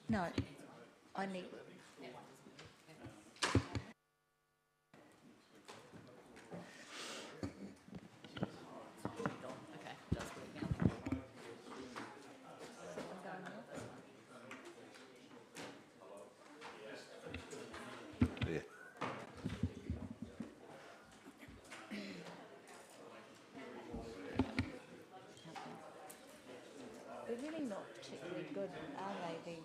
No, I need. Yeah. They're really not particularly good, are they, these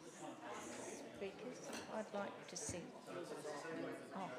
speakers? I'd like to see. Oh.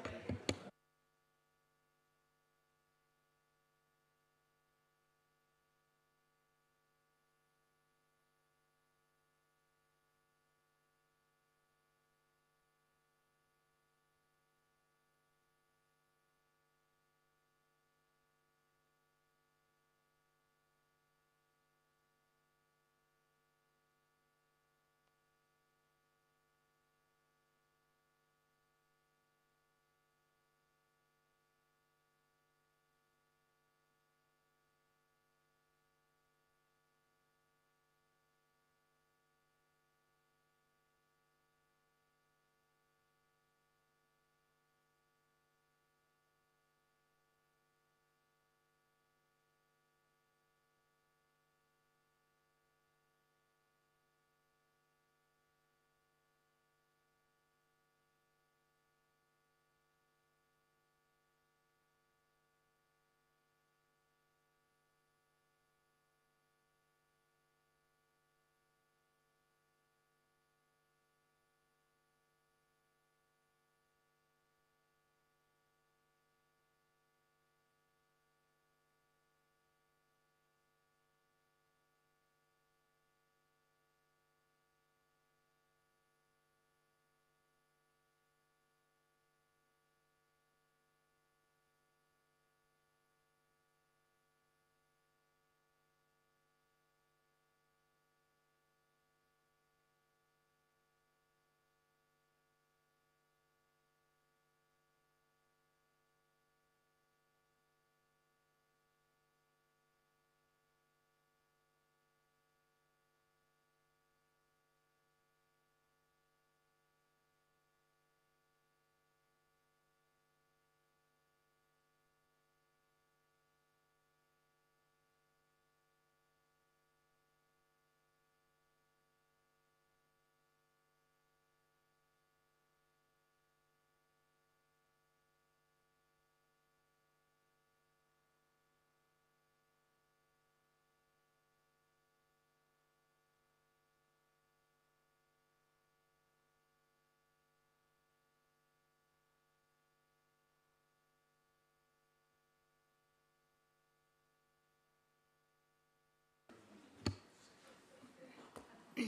No,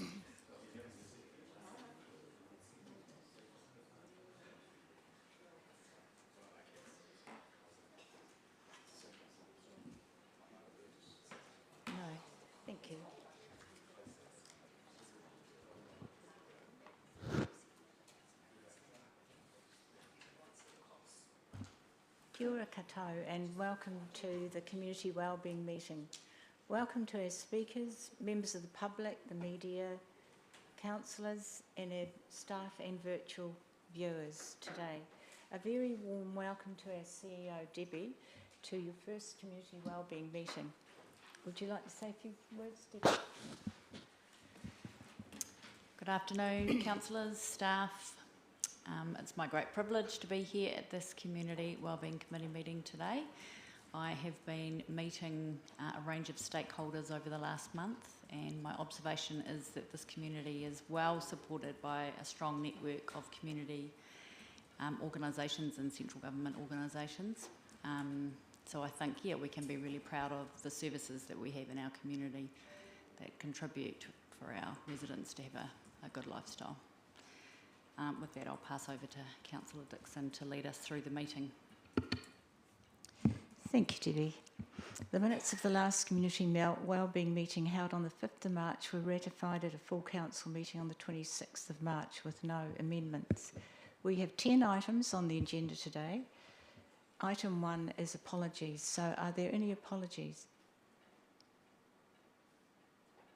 thank you. Kia ora koutou and welcome to the Community Wellbeing meeting. Welcome to our speakers, members of the public, the media, councillors and our staff and virtual viewers today. A very warm welcome to our CEO, Debbie, to your first Community Wellbeing meeting. Would you like to say a few words, Debbie? Good afternoon, councillors, staff. It's my great privilege to be here at this Community Wellbeing Committee meeting today. I have been meeting a range of stakeholders over the last month, and my observation is that this community is well supported by a strong network of community organisations and central government organisations. So I think, we can be really proud of the services that we have in our community that contribute for our residents to have a good lifestyle. With that, I'll pass over to Councillor Dixon to lead us through the meeting. Thank you, Debbie. The minutes of the last Community Wellbeing meeting held on the 5th of March were ratified at a full council meeting on the 26th of March with no amendments. We have 10 items on the agenda today. Item 1 is apologies. So are there any apologies?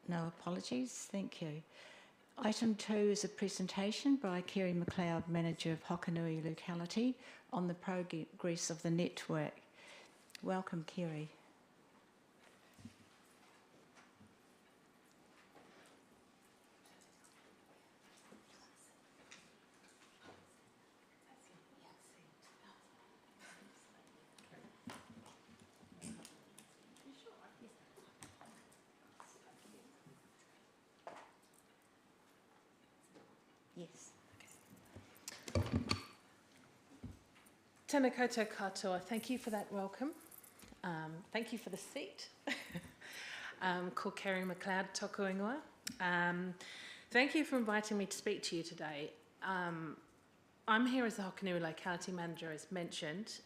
No apologies, thank you. Item 2 is a presentation by Kerry McLeod, Manager of Hokanui Locality, on the progress of the network. Welcome, Kerry. Yes. Tēnā koutou katoa, thank you for that welcome. Thank you for the seat. Ko Kerry McLeod, tōku ingoa. Thank you for inviting me to speak to you today. I'm here as the Hokanui Locality Manager, as mentioned,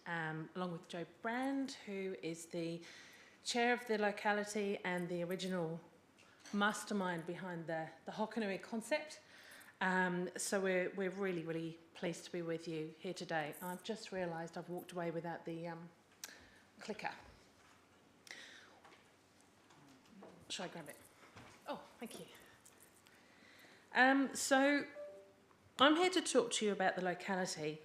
along with Joe Brand, who is the chair of the locality and the original mastermind behind the Hokanui concept. So we're really, really pleased to be with you here today. I've just realised I've walked away without the clicker. Shall I grab it? Oh, thank you. So I'm here to talk to you about the locality,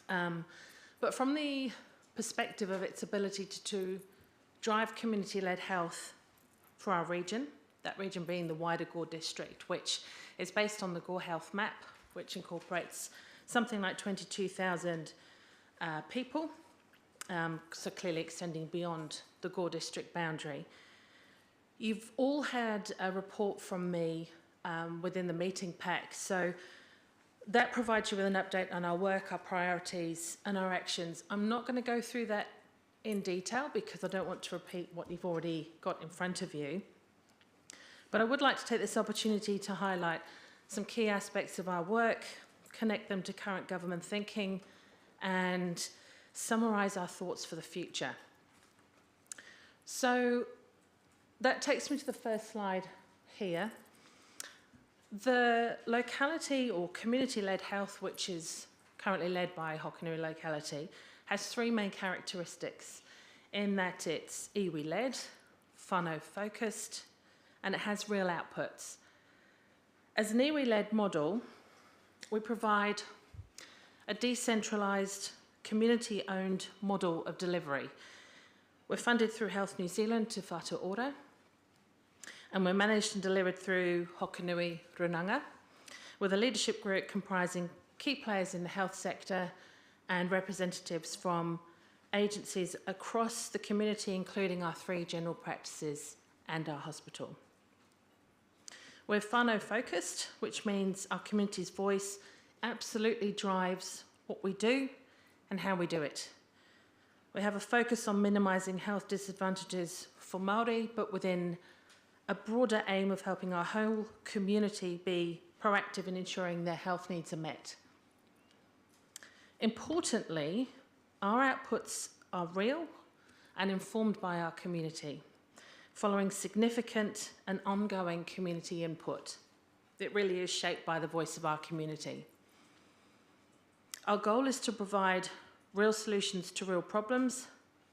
but from the perspective of its ability to drive community-led health for our region, that region being the wider Gore district, which is based on the Gore Health Map, which incorporates something like 22,000 people, so clearly extending beyond the Gore district boundary. You've all had a report from me within the meeting pack, so that provides you with an update on our work, our priorities and our actions. I'm not going to go through that in detail because I don't want to repeat what you've already got in front of you. But I would like to take this opportunity to highlight some key aspects of our work, connect them to current government thinking, and summarise our thoughts for the future. So that takes me to the first slide here. The locality or community-led health, which is currently led by Hokanui Locality, has three main characteristics in that it's iwi-led, whānau-focused, and it has real outputs. As an iwi-led model, we provide a decentralised, community-owned model of delivery. We're funded through Health New Zealand to whātua ora, and we're managed and delivered through Hokanui Runanga, with a leadership group comprising key players in the health sector and representatives from agencies across the community, including our three general practices and our hospital. We're whānau focused, which means our community's voice absolutely drives what we do and how we do it. We have a focus on minimising health disadvantages for Māori, but within a broader aim of helping our whole community be proactive in ensuring their health needs are met. Importantly, our outputs are real and informed by our community, following significant and ongoing community input. It really is shaped by the voice of our community. Our goal is to provide real solutions to real problems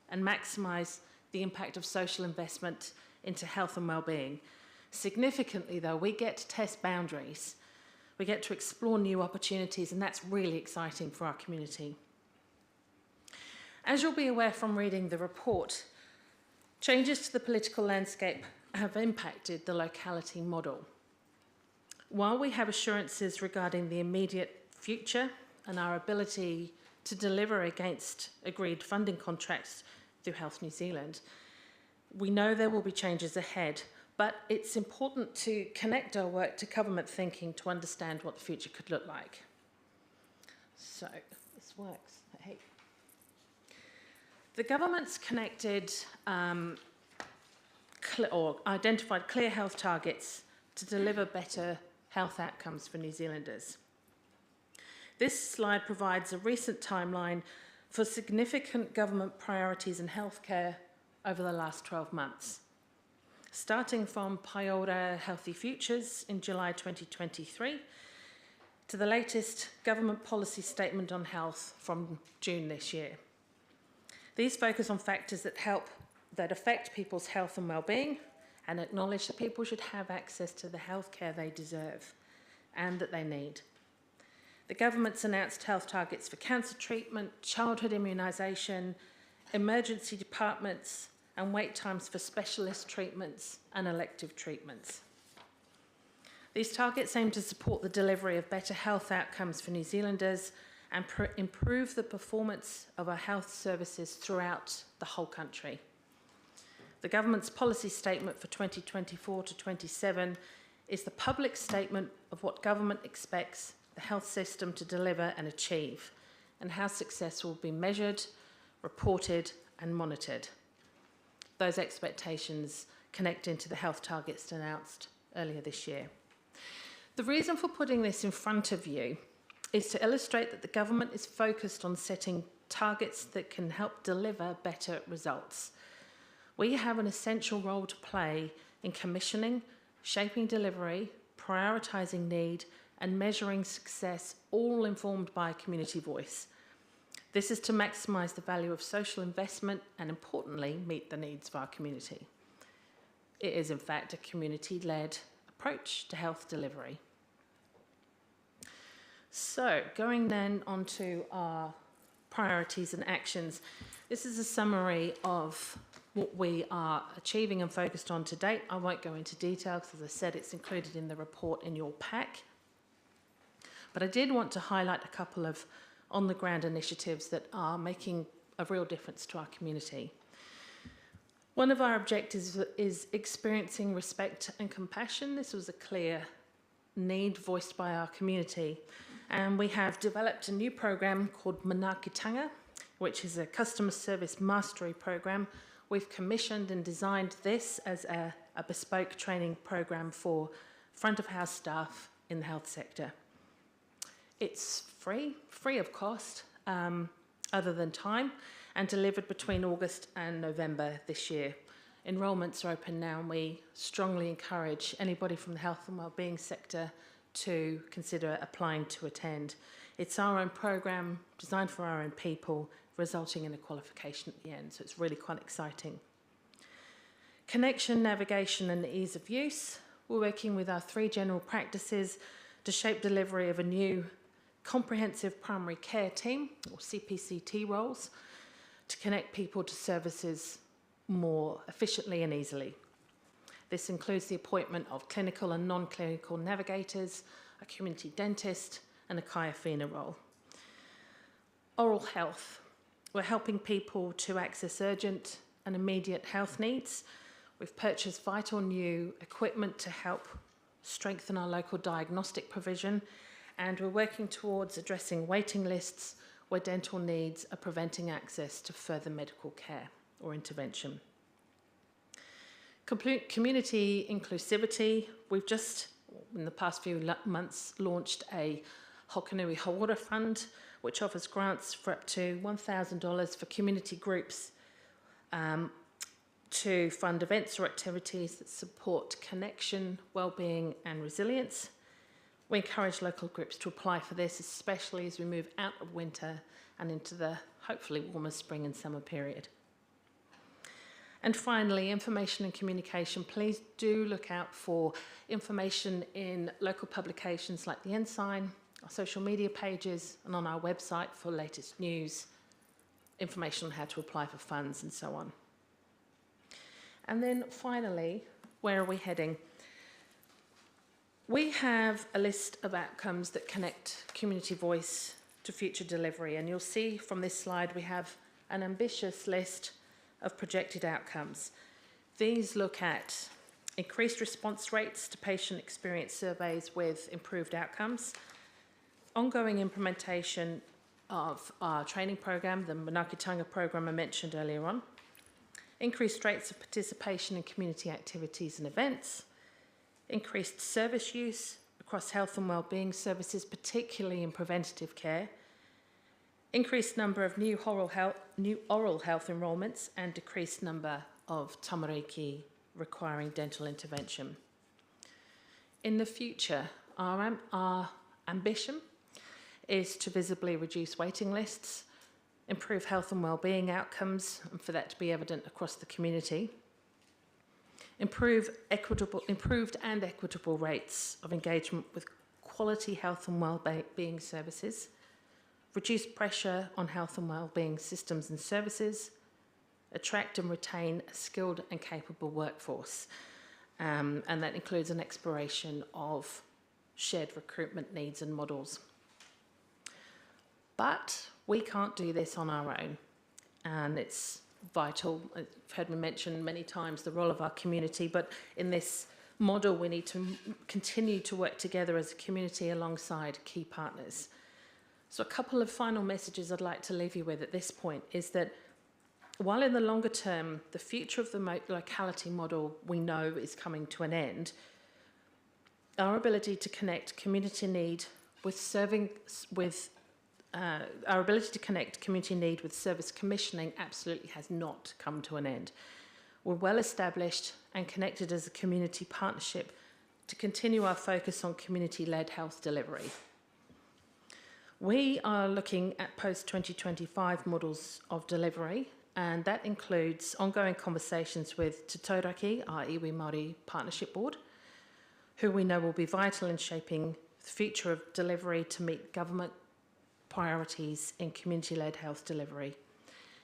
and maximise the impact of social investment into health and wellbeing. Significantly, though, we get to test boundaries. We get to explore new opportunities, and that's really exciting for our community. As you'll be aware from reading the report, changes to the political landscape have impacted the locality model. While we have assurances regarding the immediate future and our ability to deliver against agreed funding contracts through Health New Zealand, we know there will be changes ahead, but it's important to connect our work to government thinking to understand what the future could look like. So, this works. Hey. The government's connected or identified clear health targets to deliver better health outcomes for New Zealanders. This slide provides a recent timeline for significant government priorities in healthcare over the last 12 months. Starting from Paiora Healthy Futures in July 2023 to the latest government policy statement on health from June this year. These focus on factors that affect people's health and well-being and acknowledge that people should have access to the healthcare they deserve. and that they need. The government's announced health targets for cancer treatment, childhood immunisation, emergency departments, and wait times for specialist treatments and elective treatments. These targets aim to support the delivery of better health outcomes for New Zealanders and improve the performance of our health services throughout the whole country. The government's policy statement for 2024 to 27 is the public statement of what government expects the health system to deliver and achieve, and how success will be measured, reported and monitored. Those expectations connect into the health targets announced earlier this year. The reason for putting this in front of you is to illustrate that the government is focused on setting targets that can help deliver better results. We have an essential role to play in commissioning, shaping delivery, prioritising need, and measuring success, all informed by community voice. This is to maximise the value of social investment and, importantly, meet the needs of our community. It is, in fact, a community-led approach to health delivery. So, going then on to our priorities and actions. This is a summary of what we are achieving and focused on to date. I won't go into detail because, as I said, it's included in the report in your pack. But I did want to highlight a couple of on-the-ground initiatives that are making a real difference to our community. One of our objectives is experiencing respect and compassion. This was a clear need voiced by our community. And we have developed a new program called Manaakitanga, which is a customer service mastery program. We've commissioned and designed this as a bespoke training program for front-of-house staff in the health sector. It's free of cost, other than time, and delivered between August and November this year. Enrolments are open now, and we strongly encourage anybody from the health and wellbeing sector to consider applying to attend. It's our own program, designed for our own people, resulting in a qualification at the end, so it's really quite exciting. Connection, navigation and ease of use. We're working with our 3 general practices to shape delivery of a new comprehensive primary care team, or CPCT roles, to connect people to services more efficiently and easily. This includes the appointment of clinical and non-clinical navigators, a community dentist, and a Kaiawhina role. Oral health. We're helping people to access urgent and immediate health needs. We've purchased vital new equipment to help strengthen our local diagnostic provision, and we're working towards addressing waiting lists where dental needs are preventing access to further medical care or intervention. Community inclusivity. We've just, in the past few months, launched a Hokanui Hawara Fund, which offers grants for up to $1,000 for community groups to fund events or activities that support connection, wellbeing and resilience. We encourage local groups to apply for this, especially as we move out of winter and into the hopefully warmer spring and summer period. And finally, information and communication. Please do look out for information in local publications like the Ensign, our social media pages, and on our website for latest news, information on how to apply for funds and so on. And then finally, where are we heading? We have a list of outcomes that connect community voice to future delivery, and you'll see from this slide we have an ambitious list of projected outcomes. These look at increased response rates to patient experience surveys with improved outcomes, ongoing implementation of our training program, the Manaakitanga program I mentioned earlier on, increased rates of participation in community activities and events, increased service use across health and wellbeing services, particularly in preventative care, increased number of new oral health enrolments, and decreased number of tamariki requiring dental intervention. In the future, our ambition is to visibly reduce waiting lists, improve health and wellbeing outcomes, and for that to be evident across the community, improved and equitable rates of engagement with quality health and wellbeing services, reduce pressure on health and wellbeing systems and services, attract and retain a skilled and capable workforce. And that includes an exploration of shared recruitment needs and models. But we can't do this on our own, and it's vital. I've heard me mention many times the role of our community, but in this model we need to continue to work together as a community alongside key partners. So a couple of final messages I'd like to leave you with at this point is that while in the longer term the future of the locality model we know is coming to an end, our ability to connect community need with service commissioning absolutely has not come to an end. We're well established and connected as a community partnership to continue our focus on community-led health delivery. We are looking at post-2025 models of delivery, and that includes ongoing conversations with Te Tauraki, our iwi Māori Partnership Board, who we know will be vital in shaping the future of delivery to meet government priorities in community-led health delivery.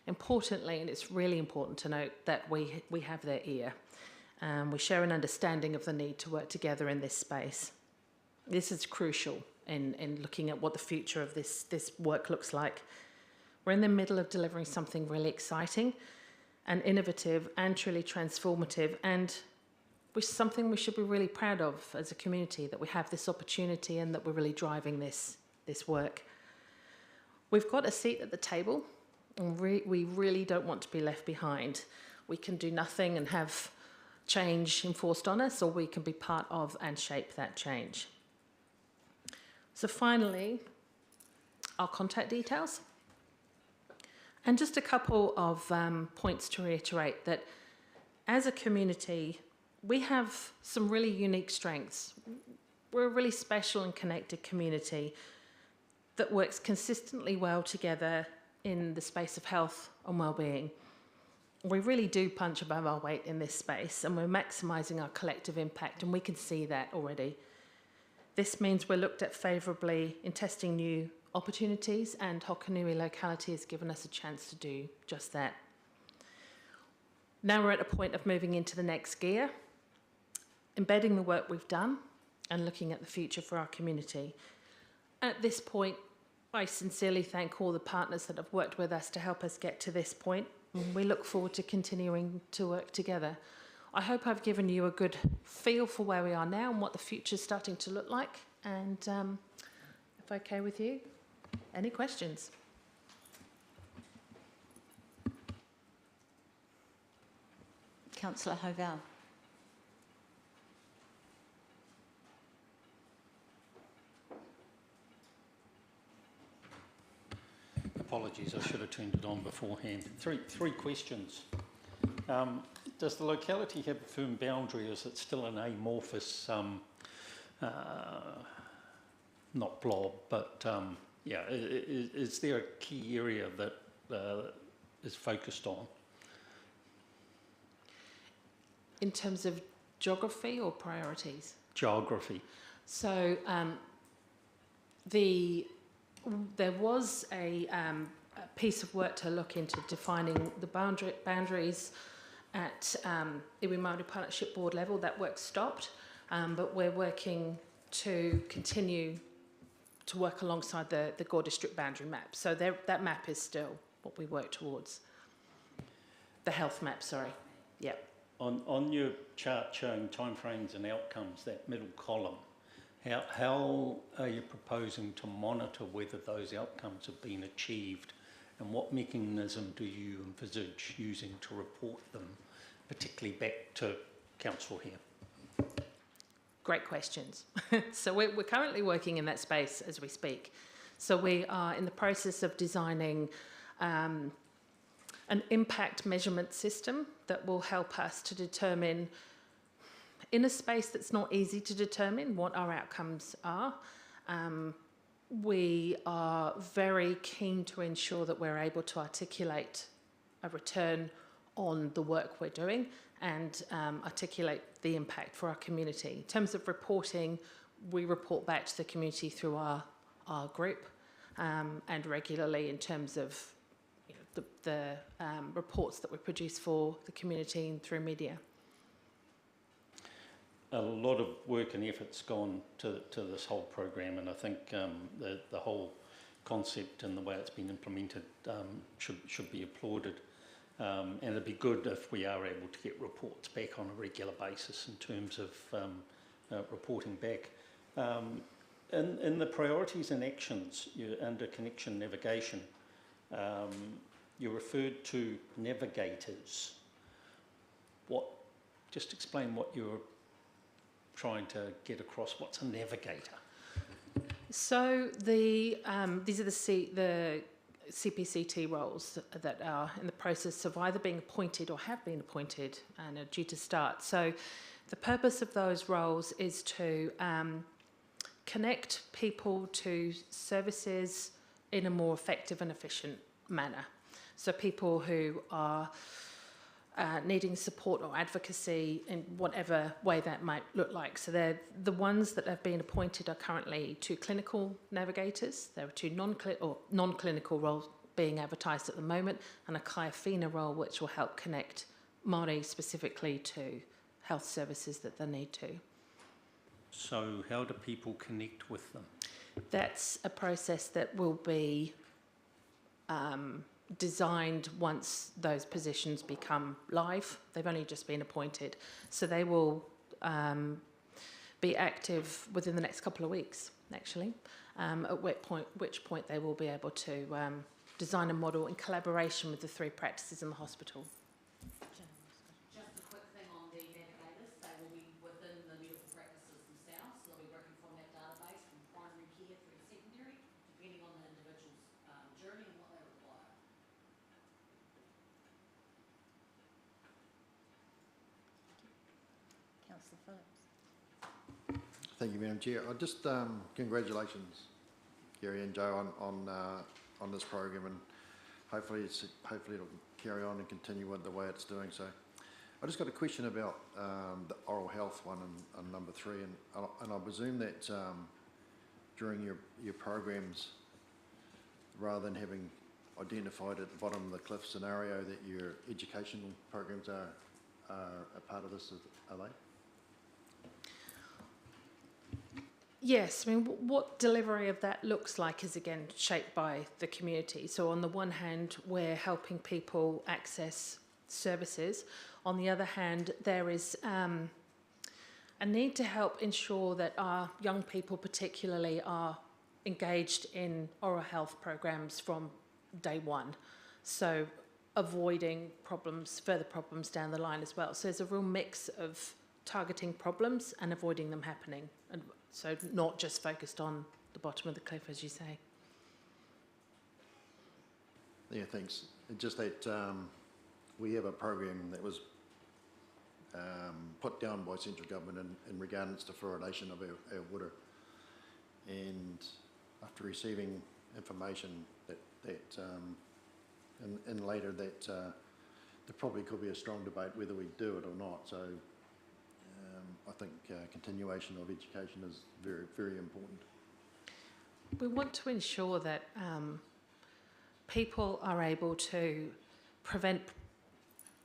Importantly, and it's really important to note that we have their ear. We share an understanding of the need to work together in this space. This is crucial in looking at what the future of this work looks like. We're in the middle of delivering something really exciting and innovative and truly transformative, and something we should be really proud of as a community, that we have this opportunity and that we're really driving this work. We've got a seat at the table, and we really don't want to be left behind. We can do nothing and have change enforced on us, or we can be part of and shape that change. So finally, our contact details. And just a couple of points to reiterate that as a community, we have some really unique strengths. We're a really special and connected community that works consistently well together in the space of health and wellbeing. We really do punch above our weight in this space, and we're maximising our collective impact, and we can see that already. This means we're looked at favourably in testing new opportunities, and Hokanui locality has given us a chance to do just that. Now we're at a point of moving into the next gear, embedding the work we've done and looking at the future for our community. At this point, I sincerely thank all the partners that have worked with us to help us get to this point. We look forward to continuing to work together. I hope I've given you a good feel for where we are now and what the future's starting to look like. And if okay with you, any questions? Councillor Hovell. Apologies, I should have turned it on beforehand. Three questions. Does the locality have a firm boundary, or is it still an amorphous, not blob, but yeah, is there a key area that is focused on? In terms of geography or priorities? Geography. So there was a piece of work to look into defining the boundaries at Iwi Māori Partnership Board level. That work stopped, but we're working to continue to work alongside the Gore District boundary map. So that map is still what we work towards. The health map, sorry. Yep. On your chart showing timeframes and outcomes, that middle column, how are you proposing to monitor whether those outcomes have been achieved, and what mechanism do you envisage using to report them, particularly back to Council here? Great questions. So we're currently working in that space as we speak. So we are in the process of designing an impact measurement system that will help us to determine, in a space that's not easy to determine, what our outcomes are. We are very keen to ensure that we're able to articulate a return on the work we're doing and articulate the impact for our community. In terms of reporting, we report back to the community through our group and regularly in terms of the reports that we produce for the community and through media. A lot of work and effort's gone to this whole program, and I think the whole concept and the way it's been implemented should be applauded. And it'd be good if we are able to get reports back on a regular basis in terms of reporting back. In the priorities and actions under connection navigation, you referred to navigators. Just explain what you're trying to get across. What's a navigator? So these are the CPCT roles that are in the process of either being appointed or have been appointed and are due to start. So the purpose of those roles is to connect people to services in a more effective and efficient manner. So people who are needing support or advocacy in whatever way that might look like. So they're the ones that have been appointed are currently 2 clinical navigators. There are 2 non-clinical roles being advertised at the moment, and a kaiwhina role which will help connect Māori specifically to health services that they need to. So how do people connect with them? That's a process that will be designed once those positions become live. They've only just been appointed, so they will be active within the next couple of weeks, actually, at which point they will be able to design a model in collaboration with the 3 practices in the hospital. Just a quick thing on the navigators, they will be within the medical practices themselves, so they'll be working from that database from primary care through to secondary, depending on the individual's journey and what they require. Councillor Phillips. Thank you, Madam Chair. Congratulations, Gary and Joe, on this program, and hopefully it'll carry on and continue with the way it's doing. So, I just got a question about the oral health one and number 3, and I presume that during your programs, rather than having identified at the bottom of the cliff scenario, that your educational programs are a part of this, are they? Yes, I mean, what delivery of that looks like is again shaped by the community. So on the one hand, we're helping people access services. On the other hand, there is a need to help ensure that our young people particularly are engaged in oral health programs from day one. So avoiding further problems down the line as well. So there's a real mix of targeting problems and avoiding them happening. And so not just focused on the bottom of the cliff, as you say. Yeah, thanks. It's just that we have a program that was put down by central government in regards to fluoridation of our water, and after receiving information that later that there probably could be a strong debate whether we do it or not. So I think continuation of education is very, very important. We want to ensure that people are able to prevent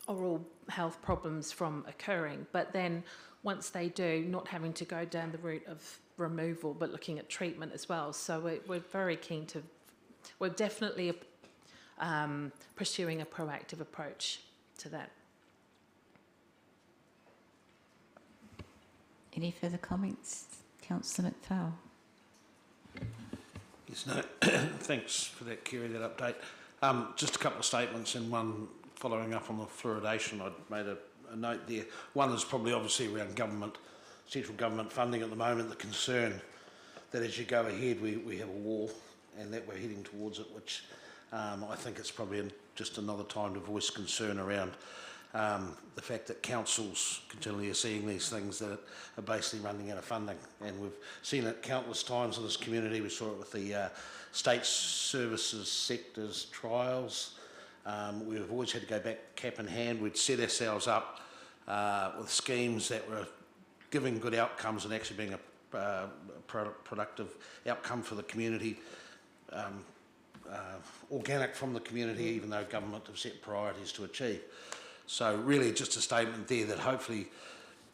oral health problems from occurring, but then once they do, not having to go down the route of removal, but looking at treatment as well. So we're very keen to, we're definitely pursuing a proactive approach to that. Any further comments? Councillor McPhail. Yes, no, thanks for that, Kerry, that update. Just a couple of statements, and one following up on the fluoridation. I'd made a note there. One is probably obviously around government, central government funding at the moment, the concern that as you go ahead we have a wall and that we're heading towards it, which I think it's probably just another time to voice concern around the fact that councils continually are seeing these things that are basically running out of funding, and we've seen it countless times in this community. We saw it with the state services sectors trials. We've always had to go back cap in hand. We'd set ourselves up with schemes that were giving good outcomes and actually being productive outcome for the community, organic from the community, even though government have set priorities to achieve. So really just a statement there that hopefully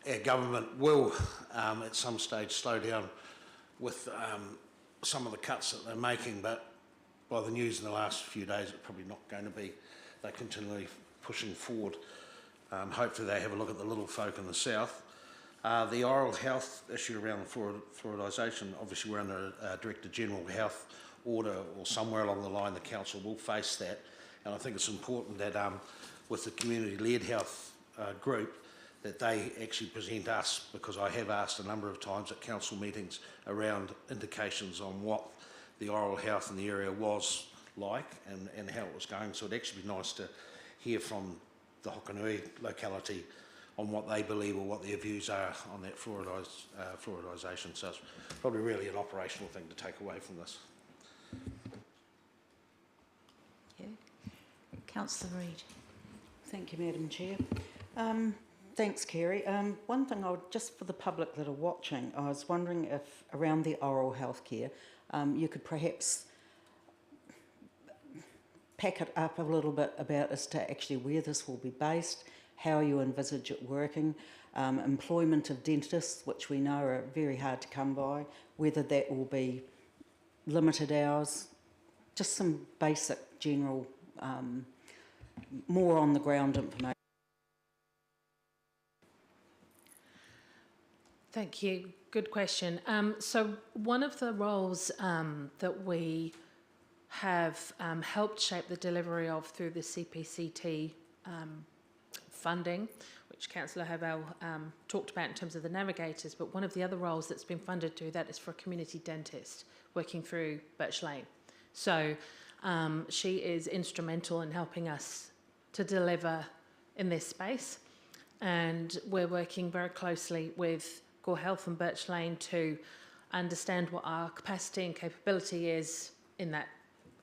our government will at some stage slow down with some of the cuts that they're making, but by the news in the last few days, it's probably not going to be. They're continually pushing forward. Hopefully they have a look at the little folk in the south. The oral health issue around fluoridisation, obviously we're under a Director General Health order, or somewhere along the line the council will face that, and I think it's important that with the community-led health group that they actually present us, because I have asked a number of times at council meetings around indications on what the oral health in the area was like and how it was going. So it'd actually be nice to hear from the Hokanui locality on what they believe or what their views are on that fluoridisation. So it's probably really an operational thing to take away from this. Thank you. Councillor Reid. Thank you, Madam Chair. Thanks, Kerry. One thing, just for the public that are watching, I was wondering if around the oral health care, you could perhaps pack it up a little bit about as to actually where this will be based, how you envisage it working, employment of dentists, which we know are very hard to come by, whether that will be limited hours, just some basic general, more on the ground information. Thank you. Good question. So one of the roles that we have helped shape the delivery of through the CPCT funding, which Councillor Hovell talked about in terms of the navigators, but one of the other roles that's been funded through that is for a community dentist working through Birch Lane. So she is instrumental in helping us to deliver in this space, and we're working very closely with Gore Health and Birch Lane to understand what our capacity and capability is in that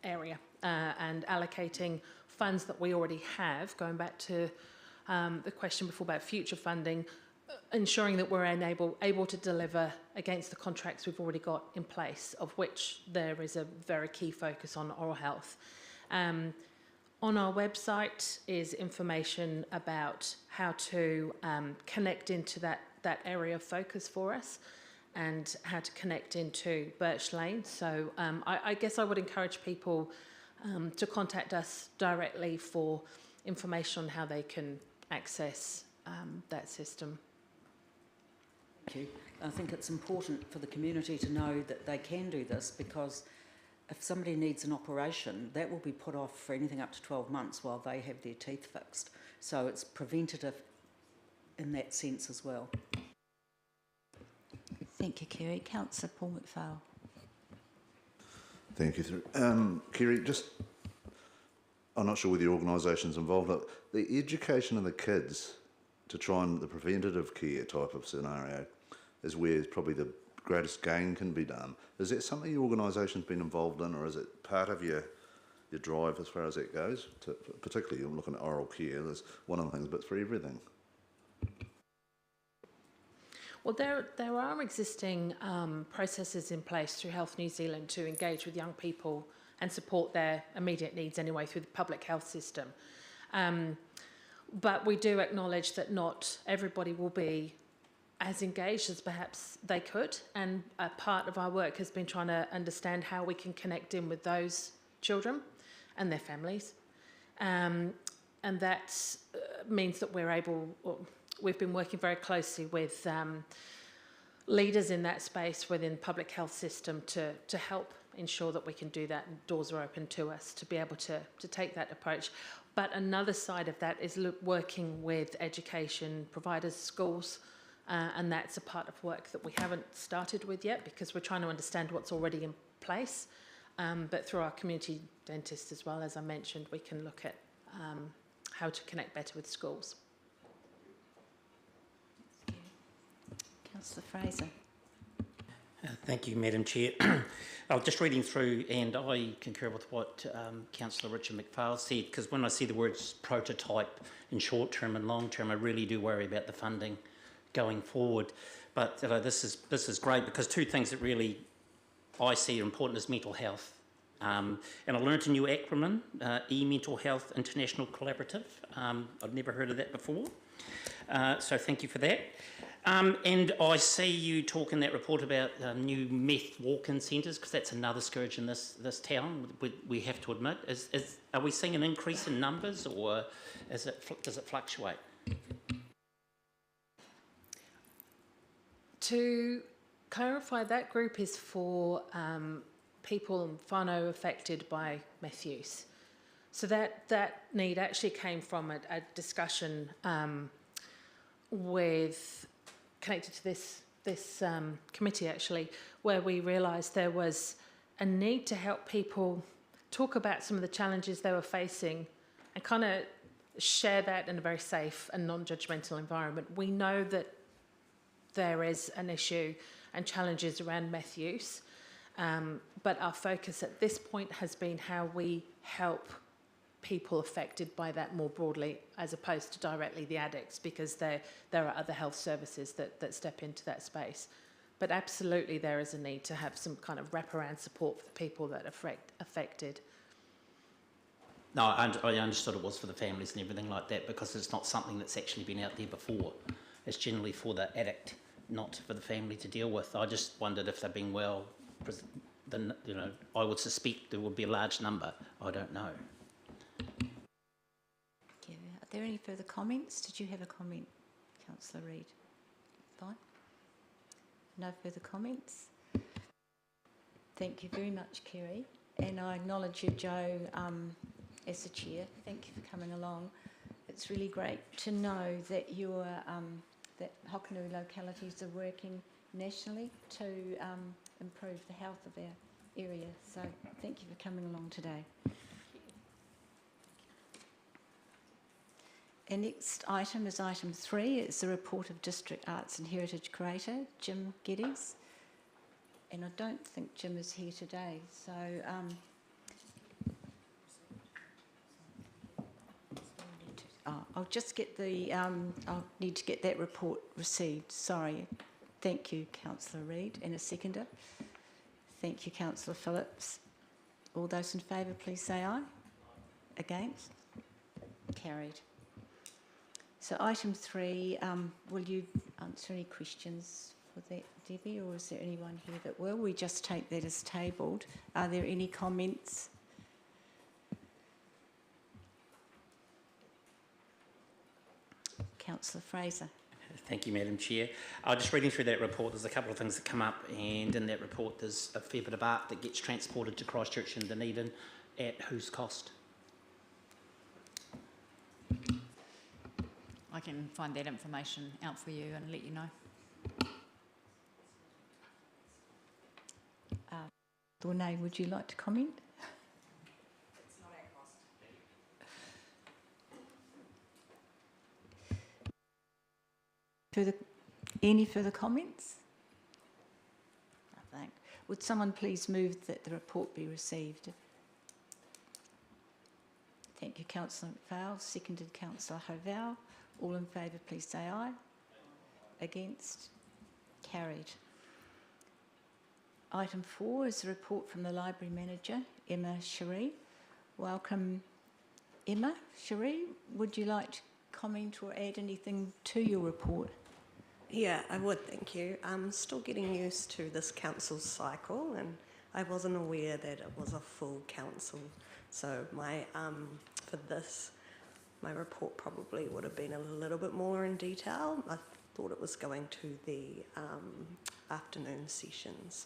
area, and allocating funds that we already have, going back to the question before about future funding, ensuring that we're able to deliver against the contracts we've already got in place, of which there is a very key focus on oral health. On our website is information about how to connect into that area of focus for us, and how to connect into Birch Lane. So I guess I would encourage people to contact us directly for information on how they can access that system. Thank you. I think it's important for the community to know that they can do this, because if somebody needs an operation, that will be put off for anything up to 12 months while they have their teeth fixed. So it's preventative in that sense as well. Thank you, Kerry. Councillor Paul McPhail. Thank you. Kerry, just, I'm not sure whether the organisation's involved, but the education of the kids to try and the preventative care type of scenario is where probably the greatest gain can be done. Is that something your organisation's been involved in, or is it part of your drive as far as that goes? Particularly, I'm looking at oral care, there's one of the things, but for everything. Well, there are existing processes in place through Health New Zealand to engage with young people and support their immediate needs anyway through the public health system. But we do acknowledge that not everybody will be as engaged as perhaps they could, and a part of our work has been trying to understand how we can connect in with those children and their families. And that means that we've been working very closely with leaders in that space within the public health system to help ensure that we can do that, and doors are open to us to be able to take that approach. But another side of that is working with education providers, schools, and that's a part of work that we haven't started with yet, because we're trying to understand what's already in place. But through our community dentists as well, as I mentioned, we can look at how to connect better with schools. Councillor Fraser. Thank you, Madam Chair. I was just reading through, and I concur with what Councillor Richard McPhail said, because when I see the words prototype in short term and long term, I really do worry about the funding going forward. But this is great, because two things that really I see are important is mental health. And I learned a new acronym, E-Mental Health International Collaborative. I'd never heard of that before. So thank you for that. And I see you talk in that report about new meth walk-in centres, because that's another scourge in this town, we have to admit. Are we seeing an increase in numbers, or does it fluctuate? To clarify, that group is for people in whānau affected by meth use. So that need actually came from a discussion connected to this committee, actually, where we realised there was a need to help people talk about some of the challenges they were facing and kind of share that in a very safe and non-judgmental environment. We know that there is an issue and challenges around meth use, but our focus at this point has been how we help people affected by that more broadly, as opposed to directly the addicts, because there are other health services that step into that space. But absolutely there is a need to have some kind of wraparound support for the people that are affected. No, I understood it was for the families and everything like that, because it's not something that's actually been out there before. It's generally for the addict, not for the family to deal with. I just wondered if they're being well, then, I would suspect there would be a large number. I don't know. Okay. Are there any further comments? Did you have a comment, Councillor Reid? Fine. No further comments. Thank you very much, Kerry. And I acknowledge you, Joe, as the chair. Thank you for coming along. It's really great to know that that Hokonui localities are working nationally to improve the health of our area. So thank you for coming along today. Our next item is item 3. It's the report of District Arts and Heritage Curator, Jim Geddes. And I don't think Jim is here today, so I'll just get I'll need to get that report received. Sorry. Thank you, Councillor Reid. And a seconder. Thank you, Councillor Phillips. All those in favour, please say aye. Against? Carried. So item 3, will you answer any questions for that, Debbie, or is there anyone here that will? We just take that as tabled. Are there any comments? Councillor Fraser. Thank you, Madam Chair. Just reading through that report, there's a couple of things that come up, and in that report there's a fair bit of art that gets transported to Christchurch and Dunedin. At whose cost? I can find that information out for you and let you know. Lorne, would you like to comment? It's not our cost. Any further comments? Nothing. Would someone please move that the report be received? Thank you, Councillor McPhail. Seconded, Councillor Hovell. All in favour, please say aye. Against? Carried. Item 4 is a report from the Library Manager, Emma Cherie. Welcome, Emma. Cherie, would you like to comment or add anything to your report? Yeah, I would, thank you. I'm still getting used to this council cycle, and I wasn't aware that it was a full council. So for this, my report probably would have been a little bit more in detail. I thought it was going to the afternoon sessions.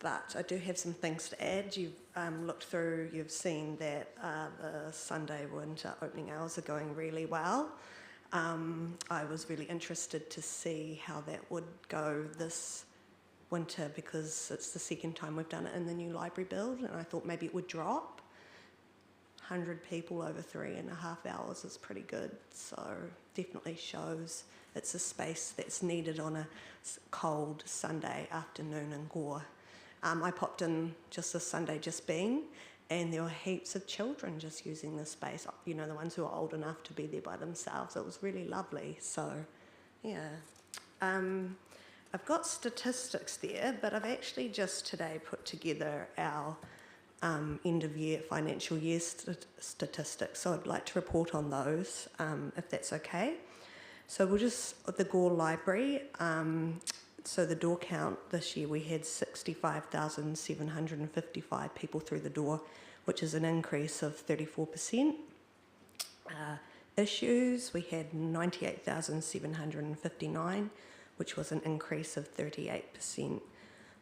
But I do have some things to add. You've looked through, you've seen that the Sunday winter opening hours are going really well. I was really interested to see how that would go this winter, because it's the second time we've done it in the new library build, and I thought maybe it would drop. 100 people over 3.5 hours is pretty good, so definitely shows it's a space that's needed on a cold Sunday afternoon in Gore. I popped in just this Sunday just been, and there were heaps of children just using the space, the ones who are old enough to be there by themselves. It was really lovely, so yeah. I've got statistics there, but I've actually just today put together our end of year, financial year statistics. So I'd like to report on those, if that's okay. So we'll just, the Gore Library, so the door count this year, we had 65,755 people through the door, which is an increase of 34%. Issues, we had 98,759, which was an increase of 38%.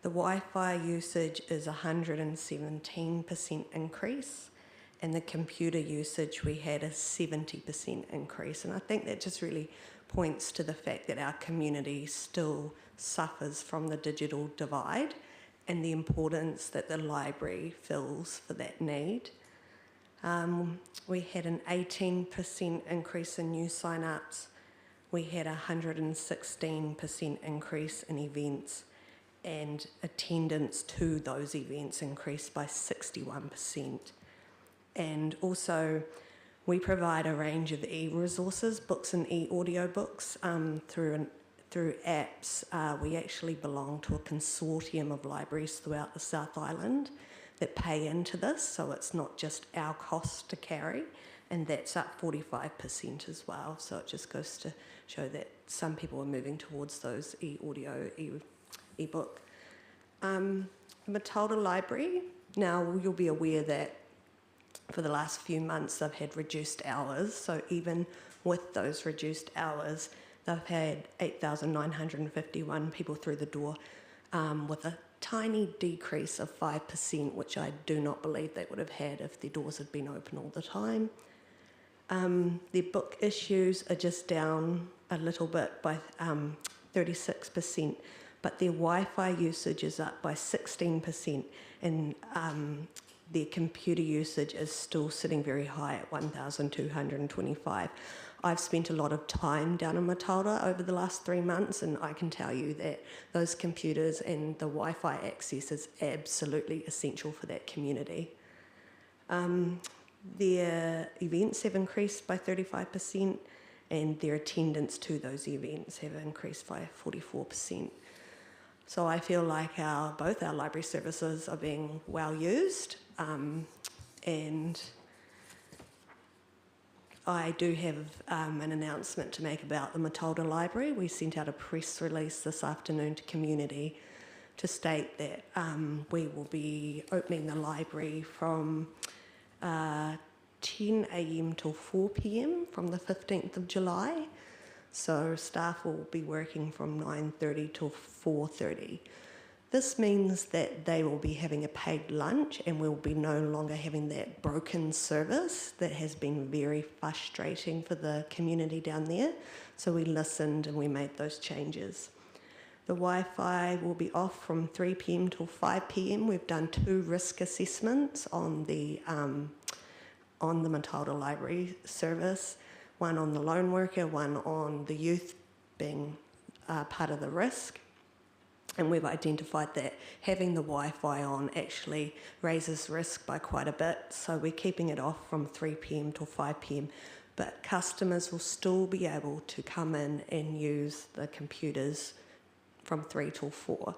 The Wi-Fi usage is 117% increase, and the computer usage, we had a 70% increase. And I think that just really points to the fact that our community still suffers from the digital divide and the importance that the library fills for that need. We had an 18% increase in new sign-ups. We had a 116% increase in events, and attendance to those events increased by 61%. And also, we provide a range of e-resources, books and e-audio books through apps. We actually belong to a consortium of libraries throughout the South Island that pay into this, so it's not just our cost to carry, and that's up 45% as well. So it just goes to show that some people are moving towards those e-audio, e-book. Matilda Library, now you'll be aware that for the last few months they've had reduced hours, so even with those reduced hours, they've had 8,951 people through the door, with a tiny decrease of 5%, which I do not believe they would have had if their doors had been open all the time. Their book issues are just down a little bit by 36%, but their Wi-Fi usage is up by 16%, and their computer usage is still sitting very high at 1,225. I've spent a lot of time down in Matilda over the last 3 months, and I can tell you that those computers and the Wi-Fi access is absolutely essential for that community. Their events have increased by 35%, and their attendance to those events have increased by 44%. So I feel like both our library services are being well used, and I do have an announcement to make about the Matilda Library. We sent out a press release this afternoon to community to state that we will be opening the library from 10 a.m. till 4 p.m. from the 15th of July. So staff will be working from 9:30 till 4:30. This means that they will be having a paid lunch, and we'll be no longer having that broken service that has been very frustrating for the community down there. So we listened and we made those changes. The Wi-Fi will be off from 3 p.m. till 5 p.m. We've done 2 risk assessments on the Matilda Library service, one on the lone worker, one on the youth being part of the risk. And we've identified that having the Wi-Fi on actually raises risk by quite a bit. So we're keeping it off from 3 p.m. till 5 p.m. But customers will still be able to come in and use the computers from 3 till 4.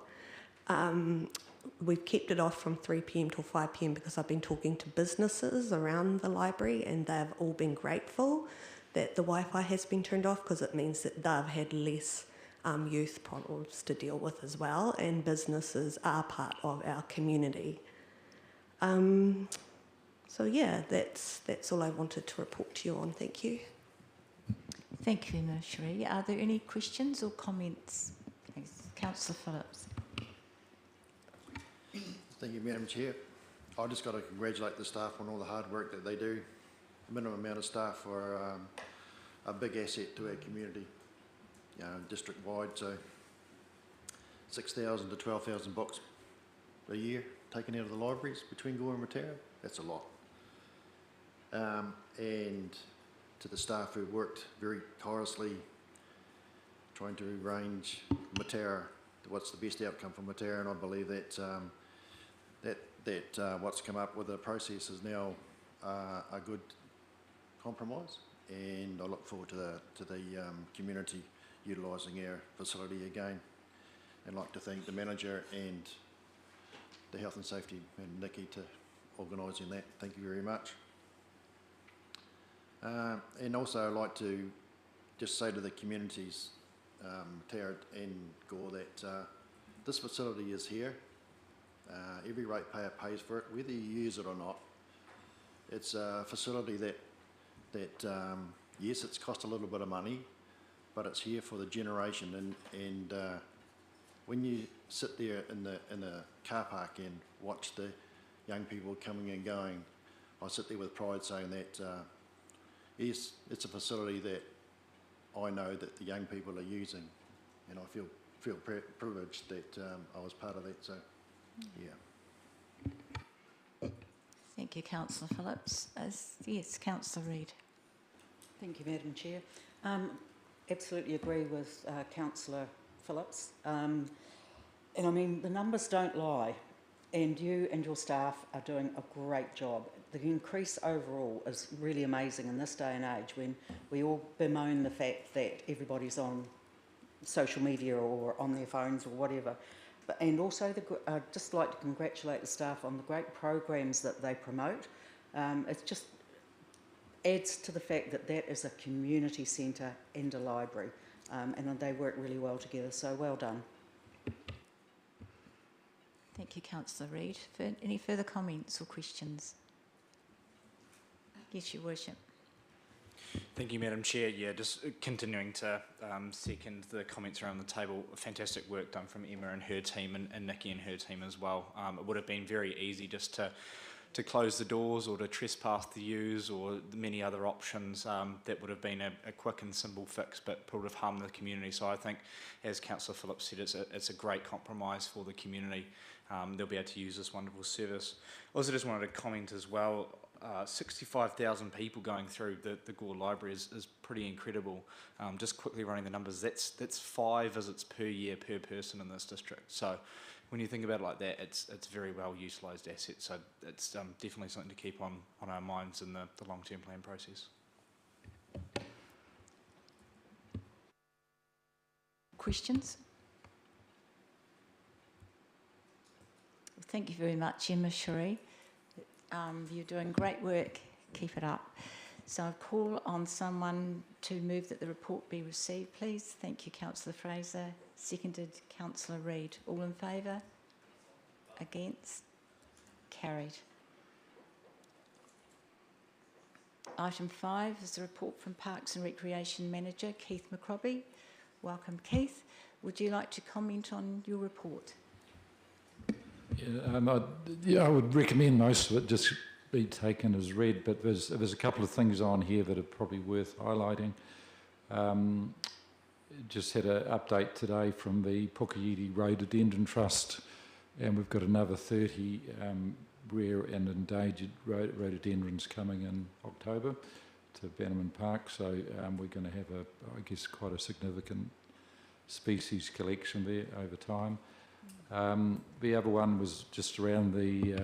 We've kept it off from 3 p.m. till 5 p.m. because I've been talking to businesses around the library, and they've all been grateful that the Wi-Fi has been turned off, because it means that they've had less youth problems to deal with as well, and businesses are part of our community. So yeah, that's all I wanted to report to you on. Thank you. Thank you, Ms. Shree. Are there any questions or comments? Please, Councillor Phillips. Thank you, Madam Chair. I just got to congratulate the staff on all the hard work that they do. The minimum amount of staff are a big asset to our community, district-wide. So 6,000 to 12,000 books a year taken out of the libraries between Gore and Matera. That's a lot. And to the staff who worked very tirelessly trying to arrange Matera, what's the best outcome for Matera, and I believe that what's come up with the process is now a good compromise, and I look forward to the community utilising our facility again. and like to thank the manager and the health and safety and Nikki to organising that. Thank you very much. And also I'd like to just say to the communities, Tara and Gore, that this facility is here. Every ratepayer pays for it, whether you use it or not. It's a facility that yes, it's cost a little bit of money, but it's here for the generation. And when you sit there in the car park and watch the young people coming and going, I sit there with pride saying that yes, it's a facility that I know that the young people are using, and I feel privileged that I was part of that. So, yeah. Thank you, Councillor Phillips. Yes, Councillor Reid. Thank you, Madam Chair. Absolutely agree with Councillor Phillips. And I mean, the numbers don't lie, and you and your staff are doing a great job. The increase overall is really amazing in this day and age when we all bemoan the fact that everybody's on social media or on their phones or whatever. And also, I'd just like to congratulate the staff on the great programs that they promote. It just adds to the fact that that is a community centre and a library, and they work really well together, so well done. Thank you, Councillor Reid. Any further comments or questions? Yes, Your Worship. Thank you, Madam Chair. Yeah, just continuing to second the comments around the table. Fantastic work done from Emma and her team, and Nikki and her team as well. It would have been very easy just to close the doors or to trespass the use or many other options. That would have been a quick and simple fix, but would have harmed the community. So I think, as Councillor Phillips said, it's a great compromise for the community. They'll be able to use this wonderful service. I also just wanted to comment as well, 65,000 people going through the Gore Library is pretty incredible. Just quickly running the numbers, that's 5 visits per year per person in this district. So when you think about it like that, it's very well utilised asset. So it's definitely something to keep on our minds in the long-term plan process. Questions? Thank you very much, Emma Cherie. You're doing great work. Keep it up. So I call on someone to move that the report be received, please. Thank you, Councillor Fraser. Seconded, Councillor Reid. All in favour? Against? Carried. Item 5 is the report from Parks and Recreation Manager, Keith McRobbie. Welcome, Keith. Would you like to comment on your report? I would recommend most of it just be taken as read, but there's a couple of things on here that are probably worth highlighting. Just had an update today from the Pukeiti Rhododendron Trust, and we've got another 30 rare and endangered rhododendrons coming in October to Bannerman Park, so we're going to have I guess quite a significant species collection there over time. The other one was just around the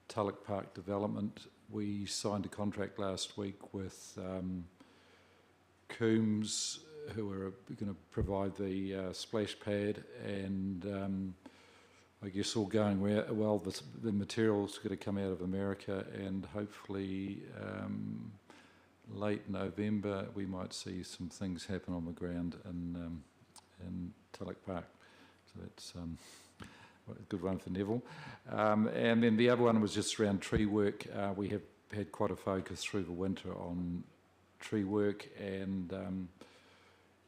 Tulloch Park development. We signed a contract last week with Coombs, who are going to provide the splash pad, and I guess all going well, the material's going to come out of America, and hopefully late November we might see some things happen on the ground in Tulloch Park. So that's a good one for Neville. And then the other one was just around tree work. We have had quite a focus through the winter on tree work, and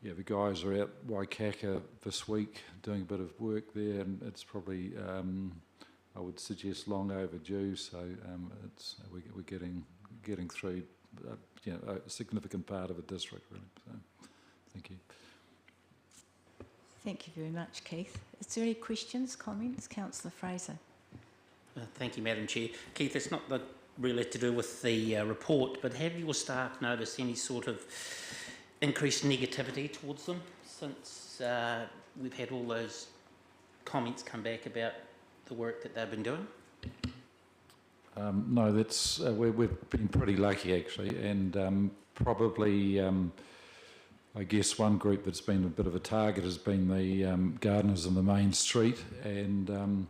yeah, the guys are out Waikaka this week doing a bit of work there, and it's probably, I would suggest, long overdue. So we're getting through, a significant part of the district, really. So, thank you. Thank you very much, Keith. Is there any questions, comments? Councillor Fraser. Thank you, Madam Chair. Keith, it's not really to do with the report, but have your staff noticed any sort of increased negativity towards them since we've had all those comments come back about the work that they've been doing? No, that's we've been pretty lucky actually, and probably I guess one group that's been a bit of a target has been the gardeners in the main street, and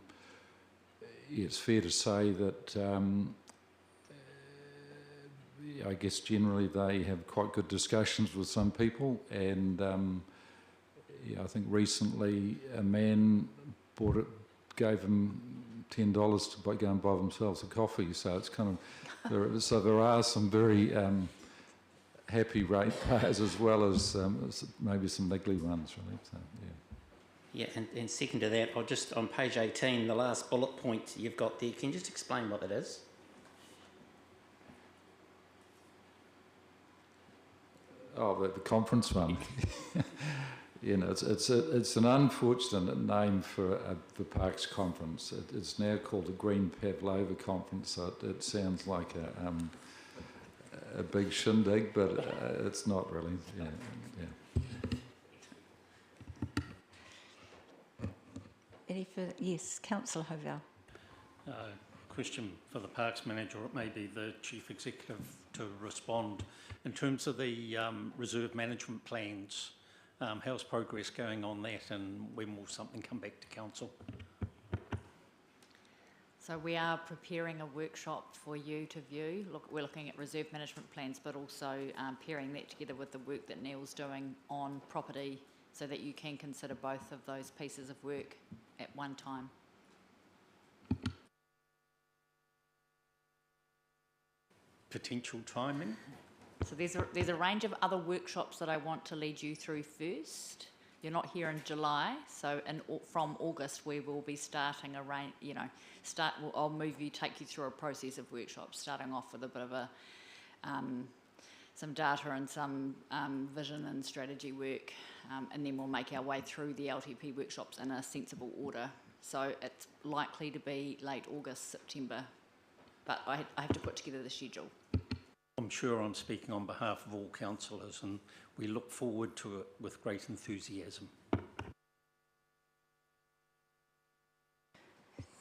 it's fair to say that I guess generally they have quite good discussions with some people, and I think recently a man gave him $10 to go and buy themselves a coffee. So it's kind of there are some very happy ratepayers as well as maybe some niggly ones, really. So, yeah. Yeah, and second to that, I'll just, on page 18, the last bullet point you've got there, can you just explain what that is? Oh, the conference one. It's an unfortunate name for the Parks Conference. It's now called the Green Pavlova Conference, so it sounds like a big shindig, but it's not really. Any further? Yes, Councillor Hovell. Question for the Parks Manager, or it may be the Chief Executive to respond. In terms of the reserve management plans, how's progress going on that, and when will something come back to Council? So we are preparing a workshop for you to view. We're looking at reserve management plans, but also pairing that together with the work that Neil's doing on property, so that you can consider both of those pieces of work at one time. Potential timing? So there's a range of other workshops that I want to lead you through first. You're not here in July, so from August we will be starting a range. I'll take you through a process of workshops, starting off with a bit of some data and some vision and strategy work, and then we'll make our way through the LTP workshops in a sensible order. So it's likely to be late August, September, but I have to put together the schedule. I'm sure I'm speaking on behalf of all councillors, and we look forward to it with great enthusiasm.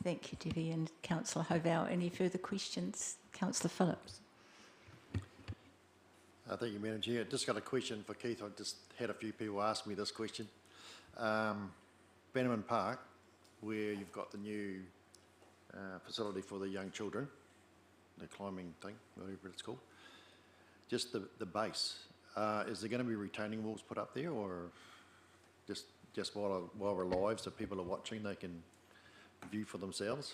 Thank you, Debbie and Councillor Hovell. Any further questions? Councillor Phillips. Thank you, Madam Chair. Just got a question for Keith. I just had a few people ask me this question. Bannerman Park, where you've got the new facility for the young children, the climbing thing, whatever it's called. Just the base. Is there going to be retaining walls put up there, or just while we're live, so people are watching, they can view for themselves?